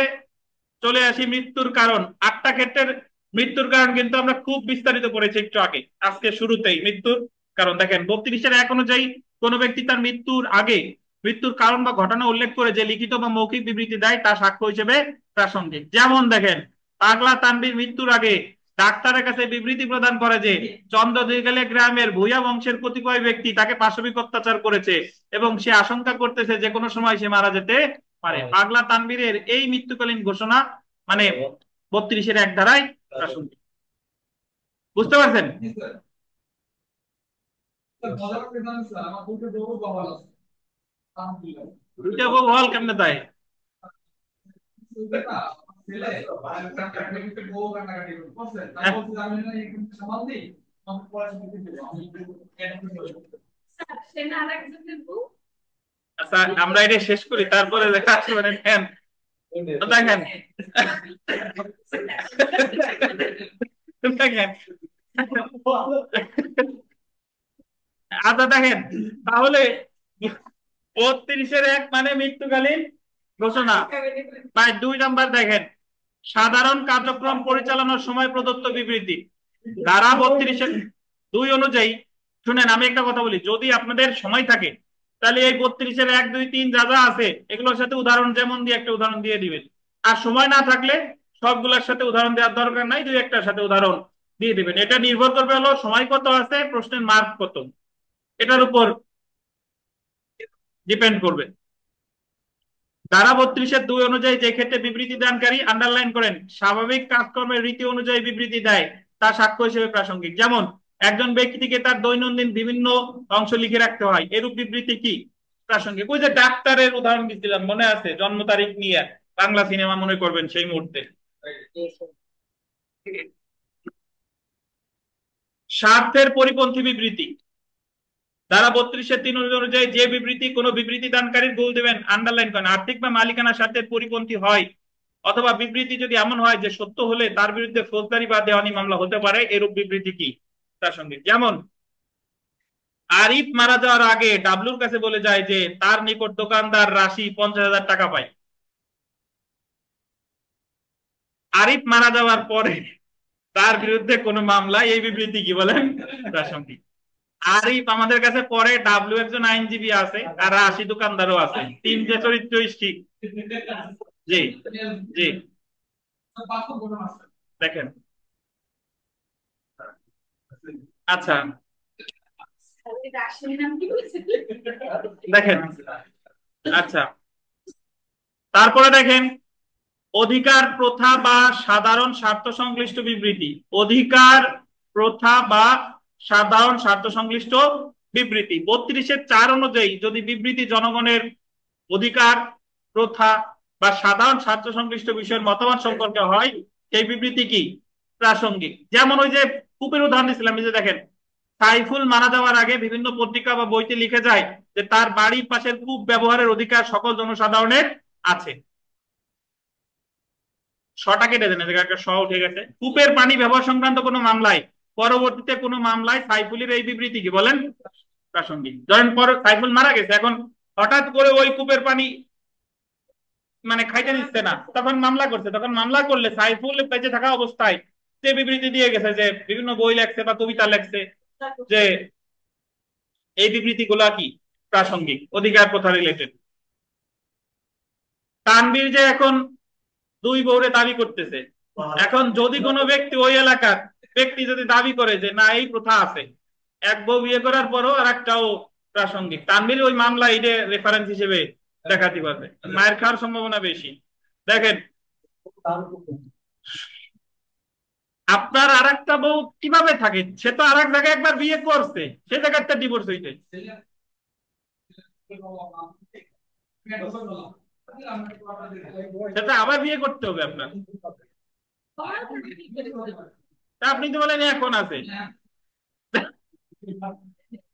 চলে আসি মৃত্যুর কারণ, 8টা ক্ষেত্রের মৃত্যুর কারণ কিন্তু আমরা খুব বিস্তারিত পড়েছি একটু আগে, আজকে শুরুতেই মৃত্যুর কারণ দেখেন 32-এর 1 অনুযায়ী কোন ব্যক্তি তার মৃত্যুর আগে মৃত্যুর কারণ বা ঘটনা উল্লেখ করে যে লিখিত বা মৌখিক বিবৃতি দেয় তা সাক্ষ্য হিসেবে প্রাসঙ্গিক। যেমন দেখেন, পাগলা তানভীর মৃত্যুর আগে ডাক্তারের কাছে বিবৃতি প্রদান করে যে চন্দ্রদিঘালে গ্রামের ভূঁইয়া বংশের কতিপয় ব্যক্তি তাকে পাশবিক অত্যাচার করেছে এবং সে আশঙ্কা করতেছে যে কোনো সময় সে মারা যেতে পারে। পাগলা তানভীরের এই মৃত্যুকালীন ঘোষণা মানে 32-এর 1 ধারায় প্রাসঙ্গিক। বুঝতে পারছেন? দুইটা বউ হল কেমনে তাই, আচ্ছা আমরা এটা শেষ করি তারপরে দেখা আসবে দেখেন, দেখেন দেখেন। আচ্ছা দেখেন, তাহলে 32-এর 1 মানে মৃত্যুকালীন ঘোষণা। ভাই 2 নাম্বার দেখেন, সাধারণ কার্যক্রম পরিচালনার সময় প্রদত্ত বিবৃতি। ধারা 32-এর 2 অনুযায়ী, শুনেন আমি একটা কথা বলি, যদি আপনাদের সময় থাকে তাহলে এই 32-এর 1 2 3 যা যা আছে এগুলোর সাথে উদাহরণ যেমন দিয়ে একটা উদাহরণ দিয়ে দিবেন, আর সময় না থাকলে সবগুলোর সাথে উদাহরণ দেওয়ার দরকার নাই, দুই একটার সাথে উদাহরণ দিয়ে দিবেন। এটা নির্ভর করবে হলো সময় কত আছে, প্রশ্নের মার্ক কত, এটার উপর ডিপেন্ড করবে। ধারা 32-2 অনুযায়ী যে ক্ষেত্রে বিবৃতি দানকারী আন্ডারলাইন করেন স্বাভাবিক কাজকর্মের রীতি অনুযায়ী বিবৃতি দেয় তা সাক্ষ্য হিসেবে প্রাসঙ্গিক। যেমন একজন ব্যক্তিকে তার দৈনন্দিন বিভিন্ন অংশ লিখে রাখতে হয়, এরূপ বিবৃতি কি প্রাসঙ্গিক। ওই যে ডাক্তারের উদাহরণ দিচ্ছিলাম মনে আছে, জন্ম তারিখ নিয়ে বাংলা সিনেমা মনে করবেন সেই মুহূর্তে। স্বার্থের পরিপন্থী বিবৃতি ধারা 32-3 অনুযায়ী যে বিবৃতি কোনো বিবৃতি দানকারীর ভুল দেবেন আন্ডারলাইন করেন আর্থিক বা মালিকানা স্বার্থের পরিপন্থী হয় অথবা বিবৃতি যদি এমন হয় যে সত্য হলে তার বিরুদ্ধে ফৌজদারি বা দেওয়ানি মামলা হতে পারে, এরূপ বিবৃতি কি প্রাসঙ্গিক। যেমন আরিফ মারা যাওয়ার আগে ডাবলুর কাছে বলে যায় যে তার নিকট দোকানদার রাশি 50,000 টাকা পায়। আরিফ মারা যাওয়ার পরে তার বিরুদ্ধে কোনো মামলা, এই বিবৃতি কি বলেন প্রাসঙ্গিক। আরিফ আমাদের কাছে পরে, ডাবলু একজন আইনজীবী আছে আর রাশি দোকানদারও আছে, তিন যে চরিত্র ঠিক। জি জি, দেখেন আচ্ছা দেখেন আচ্ছা, তারপরে দেখেন অধিকার প্রথা বা সাধারণ স্বার্থ সংশ্লিষ্ট বিবৃতি। অধিকার প্রথা বা সাধারণ স্বার্থ সংশ্লিষ্ট বিবৃতি 32-4 অনুযায়ী যদি বিবৃতি জনগণের অধিকার প্রথা বা সাধারণ স্বার্থ সংশ্লিষ্ট বিষয়ের মতামত সম্পর্কে হয়, সেই বিবৃতি কি প্রাসঙ্গিক। যেমন ওই যে কূপের উদাহরণ দিচ্ছিলাম, এই যে দেখেন সাইফুল মারা যাওয়ার আগে বিভিন্ন পত্রিকা বা বইতে লিখে যায় যে তার বাড়ির পাশের কূপ ব্যবহারের অধিকার সকল জনসাধারণের আছে। শটা কেটে দেন, একটা শ উঠে গেছে। কূপের পানি ব্যবহার সংক্রান্ত কোনো মামলায়, পরবর্তীতে কোনো মামলায় সাইফুলের এই বিবৃতি কি বলেন প্রাসঙ্গিক। ধরেন পর সাইফুল মারা গেছে, এখন হঠাৎ করে ওই কূপের পানি মানে খাইতে দিচ্ছে না, তখন মামলা করছে, তখন মামলা করলে সাইফুল বেঁচে থাকা অবস্থায় যে বিবৃতি দিয়ে গেছে, যে বিভিন্ন বই লেখছে বা কবিতা লেখছে, যে এই বিবৃতি গুলা কি প্রাসঙ্গিক, অধিকার প্রথা রিলেটেড। তানভীর যে এখন দুই বউরে দাবি করতেছে, এখন যদি কোনো ব্যক্তি ওই এলাকার ব্যক্তি যদি দাবি করে যে না এই প্রথা আছে, এক বউ বিয়ে করার পরও আর একটাও প্রাসঙ্গিক, তানভীর ওই মামলা এটা রেফারেন্স হিসেবে দেখাতে পারবে, মায়ের খাওয়ার সম্ভাবনা বেশি। দেখেন আপনার আর একটা বউ কিভাবে থাকে, সে তো আর এক জায়গায় একবার বিয়ে করছে, সে জায়গাটা ডিভোর্স হইতে, সেটা আবার বিয়ে করতে হবে আপনার। তা আপনি তো বলেন এখন আছে।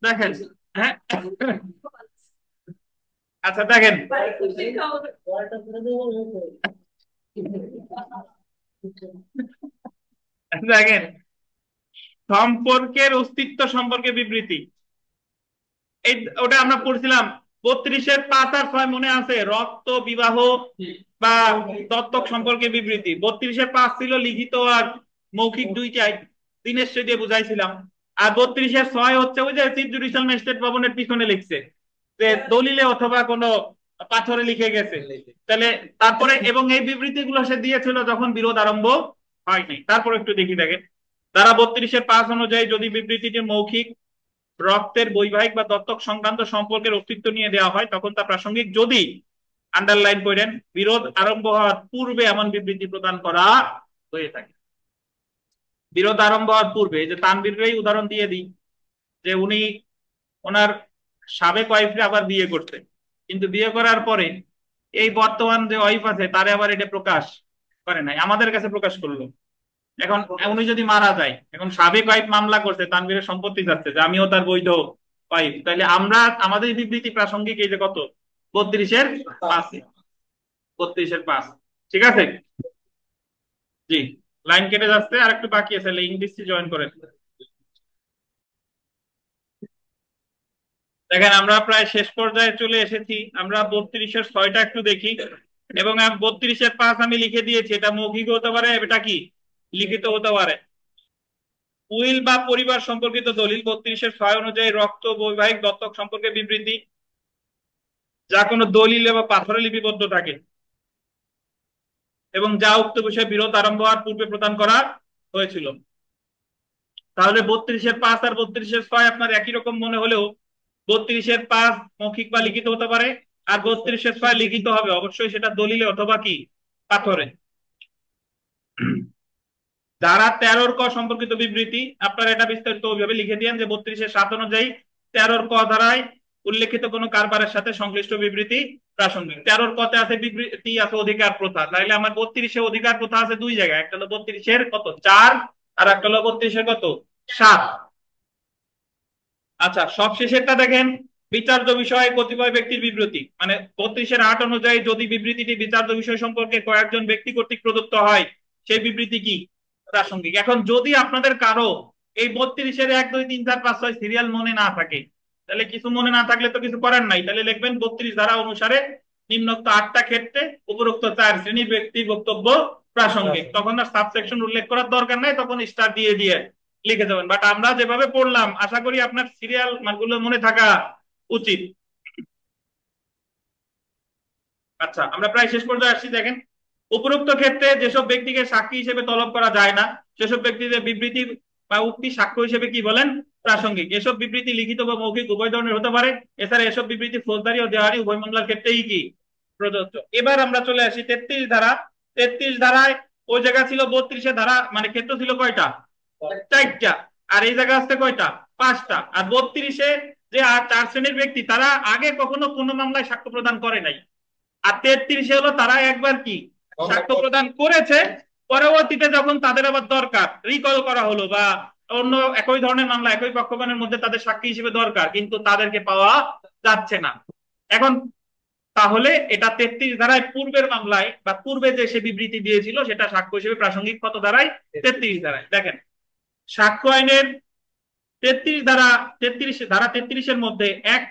দেখেন হ্যাঁ, আচ্ছা দেখেন দেখেন সম্পর্কের অস্তিত্ব সম্পর্কে বিবৃতি, এই ওটা আমরা পড়ছিলাম 32-5 আর 6 মনে আছে, রক্ত বিবাহ বা দত্তক সম্পর্কে বিবৃতি। 32-5 ছিল লিখিত আর মৌখিক দুইটাই, দিনেশ দিয়ে বুঝাইছিলাম। আর 32-6 হচ্ছে ওই যে চিফ জুডিশিয়াল ম্যাজিস্ট্রেট ভবনের পিছনে লিখছে যে দলিলে অথবা কোনো পাথরে লিখে গেছে, তাহলে তারপরে এবং এই বিবৃতি গুলো সে দিয়েছিল যখন বিরোধ আরম্ভ হয়নি। তারপর একটু দেখি দেখে ধারা 32-5 অনুযায়ী যদি বিবৃতিটি মৌখিক, রক্তের বৈবাহিক বা দত্তক সংক্রান্ত সম্পর্কের অস্তিত্ব নিয়ে দেওয়া হয় তখন তা প্রাসঙ্গিক যদি আন্ডারলাইন করেন বিরোধ আরম্ভ হওয়ার পূর্বে এমন বিবৃতি প্রদান করা হয়ে থাকে। বিরোধ আরম্ভ হওয়ার পূর্বে, যে তানভীরেরই উদাহরণ দিয়ে দিই, যে উনি ওনার সাবেক ওয়াইফে আবার বিয়ে করতে, কিন্তু বিয়ে করার পরে এই বর্তমান যে ওয়াইফ আছে তারে আবার এটা প্রকাশ করে নাই, আমাদের কাছে প্রকাশ করলো। এখন উনি যদি মারা যায়, এখন সাবেক ওয়াইফ মামলা করছে, তানভীরের সম্পত্তি যাচ্ছে যে আমিও তার বৈধ ওয়াইফ, তাহলে আমরা আমাদের বিবৃতি প্রাসঙ্গিক এই যে কত 32-5, 32-5, ঠিক আছে। জি, লাইন কেটে যাচ্ছে, আর একটু বাকি আছে, ইংলিশ জয়েন করেন। দেখেন আমরা প্রায় শেষ পর্যায়ে চলে এসেছি, আমরা 32-6টা একটু দেখি। এবং 32-5 আমি লিখে দিয়েছি, এটা মৌখিক হতে পারে, এটা কি লিখিত হতে পারে। উইল বা পরিবার সম্পর্কিত দলিল 32-6 অনুযায়ী রক্ত বৈবাহিক দত্তক সম্পর্কে বিবৃতি যা কোনো দলিল বা পাথরে লিপিবদ্ধ থাকে, এবং যা উক্ত বিষয়ে বিরোধ আরম্ভ হওয়ার পূর্বে প্রদান করা হয়েছিল। তাহলে 32-5 আর 32-6 আপনার একই রকম মনে হলেও 32-5 মৌখিক বা লিখিত হতে পারে, আর 32-6 লিখিত হবে অবশ্যই, সেটা দলিলে অথবা কি পাথরে। ধারা 13 ক সম্পর্কিত বিবৃতি আপনারা এটা বিস্তারিত ওইভাবে লিখে দিয়েন যে 32-7 অনুযায়ী 13 ক ধারায় উল্লেখিত কোনো কারবারের সাথে সংশ্লিষ্ট বিবৃতি প্রাসঙ্গিক। 13 কতে আছে বিবৃতি আছে অধিকার প্রথা, তাইলে আমার 32-এ অধিকার প্রথা আছে দুই জায়গায়, একটা হলো 32-এর কত 4 আর একটা হলো 32-এর কত 7। আচ্ছা, সবশেষেরটা দেখেন, বিচার্য বিষয়ে কতিপয় ব্যক্তির বিবৃতি, মানে 32-8 অনুযায়ী যদি বিবৃতিটি বিচার্য বিষয় সম্পর্কে কয়েকজন ব্যক্তি কর্তৃক প্রদত্ত হয় সেই বিবৃতি কি প্রাসঙ্গিক। এখন যদি আপনাদের কারো এই 32-এর 1 2 3 4 5 6 সিরিয়াল মনে না থাকে, তাহলে কিছু মনে না থাকলে তো কিছু করার নাই, তাহলে লিখবেন 32 ধারা অনুসারে নিম্নোক্ত 8টা ক্ষেত্রে উপরোক্ত 4 শ্রেণীর ব্যক্তির বক্তব্য প্রাসঙ্গিক। তখন আর সাবসেকশন উল্লেখ করার দরকার নাই, তখন স্টার দিয়ে দিয়ে লিখে যাবেন। বাট আমরা যেভাবে পড়লাম আশা করি আপনার সিরিয়াল মানগুলো মনে থাকা উচিত। আচ্ছা, আমরা প্রায় শেষ পর্যায়ে আসছি। দেখেন, উপরোক্ত ক্ষেত্রে যেসব ব্যক্তিকে সাক্ষী হিসেবে তলব করা যায় না সেসব ব্যক্তিদের বিবৃতি বা উক্তি সাক্ষ্য হিসেবে কি বলেন প্রাসঙ্গিক। এসব বিবৃতি লিখিত বা মৌখিক উভয় ধরনের হতে পারে। এছাড়া এসব বিবৃতি ফৌজদারি ও দেওয়ানি উভয় মামলার ক্ষেত্রেই কি প্রযোজ্য। এবার আমরা চলে আসি 33 ধারা। 33 ধারায় ওই জায়গা ছিল 32-এ ধারা, মানে ক্ষেত্র ছিল কয়টা 4টা, আর এই জায়গা আসছে কয়টা 5টা। আর 32-এ যে 4 শ্রেণীর ব্যক্তি তারা আগে কখনো কোনো মামলায় সাক্ষ্য প্রদান করে নাই, আর 33-এ হলো তারা একবার কি সাক্ষ্য প্রদান করেছে, পরবর্তীতে যখন তাদের আবার দরকার রিকল করা হলো বা অন্য একই ধরনের মামলা একই পক্ষগণের মধ্যে তাদের সাক্ষী হিসেবে দরকার, কিন্তু তাদেরকে পাওয়া যাচ্ছে না। এখন তাহলে এটা 33 ধারায় পূর্বের মামলায় বা পূর্বে যে সে বিবৃতি দিয়েছিল সেটা সাক্ষ্য হিসেবে প্রাসঙ্গিক কত ধারায় 33 ধারায়। দেখেন, সাক্ষ্য আইনের 33-এর মধ্যে এক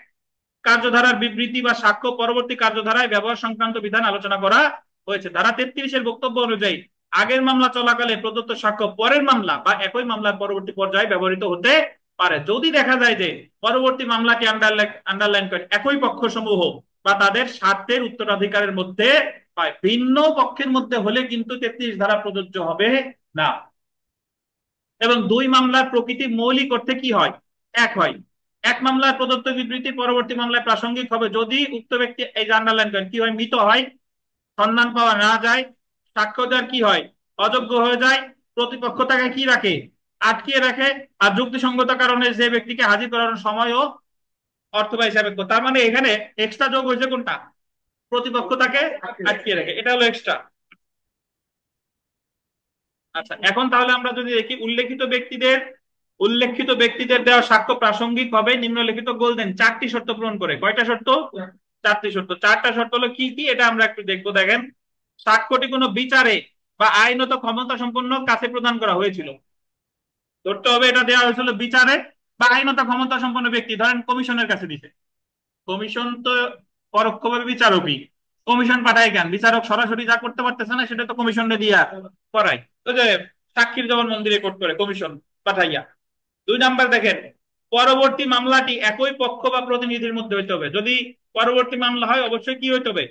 কার্যধারার বিবৃতি বা সাক্ষ্য পরবর্তী কার্যধারায় ব্যবহার সংক্রান্ত বিধান আলোচনা করা হয়েছে। ধারা 33-এর বক্তব্য অনুযায়ী আগের মামলা চলাকালে প্রদত্ত সাক্ষ্য পরের মামলা বা একই মামলার পরবর্তী পর্যায়ে ব্যবহৃত হতে পারে যদি দেখা যায় যে পরবর্তী মামলাটি আন্ডারলাইন করে একই পক্ষ সমূহ বা তাদের স্বার্থের উত্তরাধিকারের মধ্যে হয়। ভিন্ন পক্ষের মধ্যে হলে কিন্তু 33 ধারা প্রযোজ্য হবে না। এবং দুই মামলার প্রকৃতি মৌলিক অর্থে কি হয় এক হয়। এক মামলায় প্রদত্ত বিবৃতি পরবর্তী মামলায় প্রাসঙ্গিক হবে যদি উক্ত ব্যক্তি, এই যে আন্ডারলাইন করেন, কি হয় মৃত হয়, সন্ধান পাওয়া না যায়, সাক্ষ্য দেওয়ার কি হয় অযোগ্য হয়ে যায়, প্রতিপক্ষ তাকে কি রাখে আটকিয়ে রাখে, আর যুক্তিসঙ্গত কারণে যে ব্যক্তিকে হাজির করানোর সময়ও অর্থ বা হিসাবে। তার মানে এখানে এক্সট্রা যোগ হয়েছে কোনটা, প্রতিপক্ষ তাকে আটকিয়ে রাখে, এটা হলো এক্সট্রা। আচ্ছা, এখন তাহলে আমরা যদি দেখি উল্লেখিত ব্যক্তিদের দেওয়া সাক্ষ্য প্রাসঙ্গিক হবে নিম্নলিখিত গোলদেন 4টি শর্ত পূরণ করে। কয়টা শর্ত 4টি শর্ত। 4টা শর্ত হলো কি কি এটা আমরা একটু দেখবো। দেখেন, সাক্ষ্যটি কোনো বিচারে বা আইনত ক্ষমতা সম্পন্ন কাছে প্রদান করা হয়েছিল। ধরতে হবে এটা দেওয়া হয়েছিল বিচারে বা আইনত ক্ষমতা সম্পন্ন ব্যক্তি, ধরেন কমিশনের কাছে দিছে। কমিশন তো পরোক্ষভাবে বিচারকই, কমিশন পাঠায় কেন, বিচারক সরাসরি যা করতে পারতেছে না সেটা তো কমিশনে দিয়া করায়, তো যে সাক্ষীর জবানবন্দি রেকর্ড করে কমিশন পাঠাইয়া। 2 নাম্বার দেখেন, পরবর্তী মামলাটি একই পক্ষ বা প্রতিনিধির মধ্যে হইতে হবে। যদি পরবর্তী মামলা হয় অবশ্যই কি হইতে হবে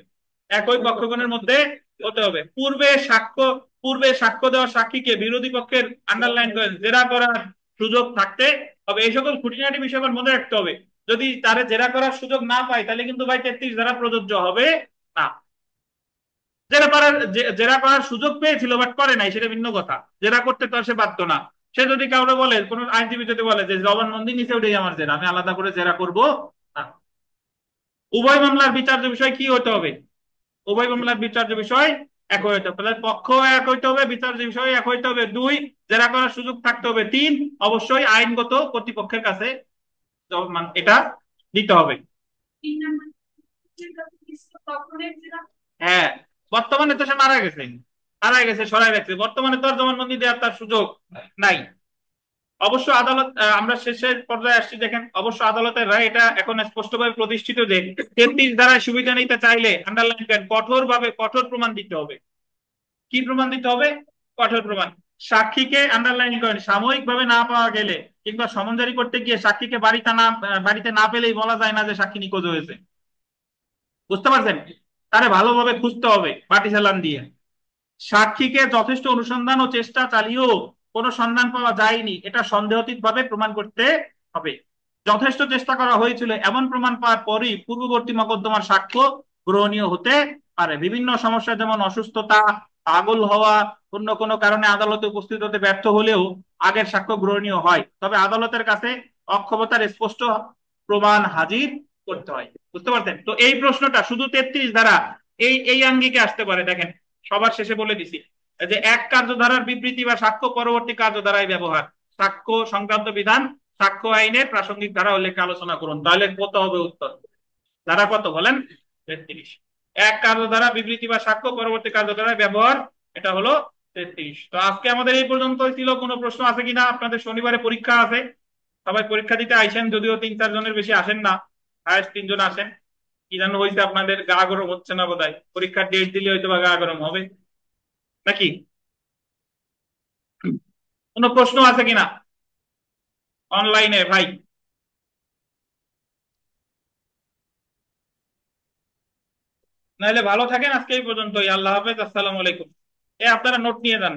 একই পক্ষগণের মধ্যে হতে হবে। পূর্বে সাক্ষ্য দেওয়া সাক্ষীকে বিরোধী পক্ষের আন্ডারলাইন করেন জেরা করার সুযোগ থাকতে হবে। এই সকল খুঁটিনাটি বিষয় মনে রাখতে হবে। যদি তারে জেরা করার সুযোগ না পায় তাহলে কিন্তু ভাই 33 ধারা প্রযোজ্য হবে না। জেরা করার সুযোগ পেয়েছিল বাট করে নাই সেটা ভিন্ন কথা, জেরা করতে তো সে বাধ্য না। সে যদি কাউকে বলে, কোন আইনজীবী যদি বলে যে জবানবন্দি নিচে উঠে আমার জেরা, আমি আলাদা করে জেরা করব না। উভয় মামলার বিচার্য বিষয় কি হতে হবে, উভয় মামলার বিচার্য বিষয় এক হইতে হবে। তাহলে পক্ষ এক হইতে হবে, বিচার্য বিষয় এক হইতে হবে 2, জেরা করার সুযোগ থাকতে হবে 3, অবশ্যই আইনগত কর্তৃপক্ষের কাছে এটা দিতে হবে। হ্যাঁ, বর্তমানে তো সে মারা গেছে সরাই রাখছে, বর্তমানে তো আর জবানবন্দি দেওয়ার তার সুযোগ নাই। অবশ্য আদালত, আমরা শেষের পর্যায়ে আসছি। দেখেন, অবশ্য আদালতের রায় এটা এখন স্পষ্টভাবে প্রতিষ্ঠিত যে 33 ধারায় সুবিধা নিতে চাইলে আন্ডারলাইন করেন কঠোর প্রমাণ দিতে হবে। কি প্রমাণ দিতে হবে, কঠোর প্রমাণ। সাক্ষীকে আন্ডারলাইন করেন সাময়িকভাবে না পাওয়া গেলে কিংবা সমন জারি করতে গিয়ে সাক্ষীকে বাড়িতে না পেলেই বলা যায় না যে সাক্ষী নিখোঁজ হয়েছে। বুঝতে পারছেন, তারে ভালোভাবে খুঁজতে হবে বাটি চালান দিয়ে। সাক্ষীকে যথেষ্ট অনুসন্ধান ও চেষ্টা চালিয়েও কোনো সন্ধান পাওয়া যায়নি, এটা সন্দেহাতীত ভাবে প্রমাণ করতে হবে। যথেষ্ট চেষ্টা করা হয়েছিল এমন প্রমাণ পাওয়ার পরই পূর্ববর্তী মকদ্দমার সাক্ষ্য গ্রহণীয় হতে পারে। বিভিন্ন সমস্যা যেমন অসুস্থতা, পাগল হওয়া, অন্য কোনো কারণে আদালতে উপস্থিত হতে ব্যর্থ হলেও আগের সাক্ষ্য গ্রহণীয় হয়, তবে আদালতের কাছে অক্ষমতার স্পষ্ট প্রমাণ হাজির করতে হয়। বুঝতে পারছেন? তো এই প্রশ্নটা শুধু 33 দ্বারা এই এই আঙ্গিকে আসতে পারে। দেখেন, সবার শেষে বলে দিছি যে এক কার্যধারার বিবৃতি বা সাক্ষ্য পরবর্তী কার্যধারায় ব্যবহার, সাক্ষ্য সংক্রান্ত বিধান সাক্ষ্য আইনের প্রাসঙ্গিক ধারা উল্লেখ আলোচনা করুন। তাহলে কত হবে উত্তর? ধারা কত বলেন? 33। এক কার্যধারা বিবৃতি বা সাক্ষ্য পরবর্তী কার্যধারায় ব্যবহার, এটা হলো 33। তো আজকে আমাদের এই পর্যন্ত ছিল। কোনো প্রশ্ন আছে কিনা? আপনাদের শনিবারে পরীক্ষা আছে, সবাই পরীক্ষা দিতে আইসেন, যদিও 3-4 জনের বেশি আসেন না, হায়েস্ট 3 জন আসেন। কি জানো হয়েছে, আপনাদের গা গরম হচ্ছে না বোধহয়? পরীক্ষার ডেট দিলে হয়তো বা গা গরম হবে নাকি? কোনো প্রশ্ন আছে কিনা অনলাইনে ভাই? নাহলে ভালো থাকেন, আজকে এই পর্যন্তই। আল্লাহ হাফেজ, আসসালামু আলাইকুম। আপনারা নোট নিয়ে যান।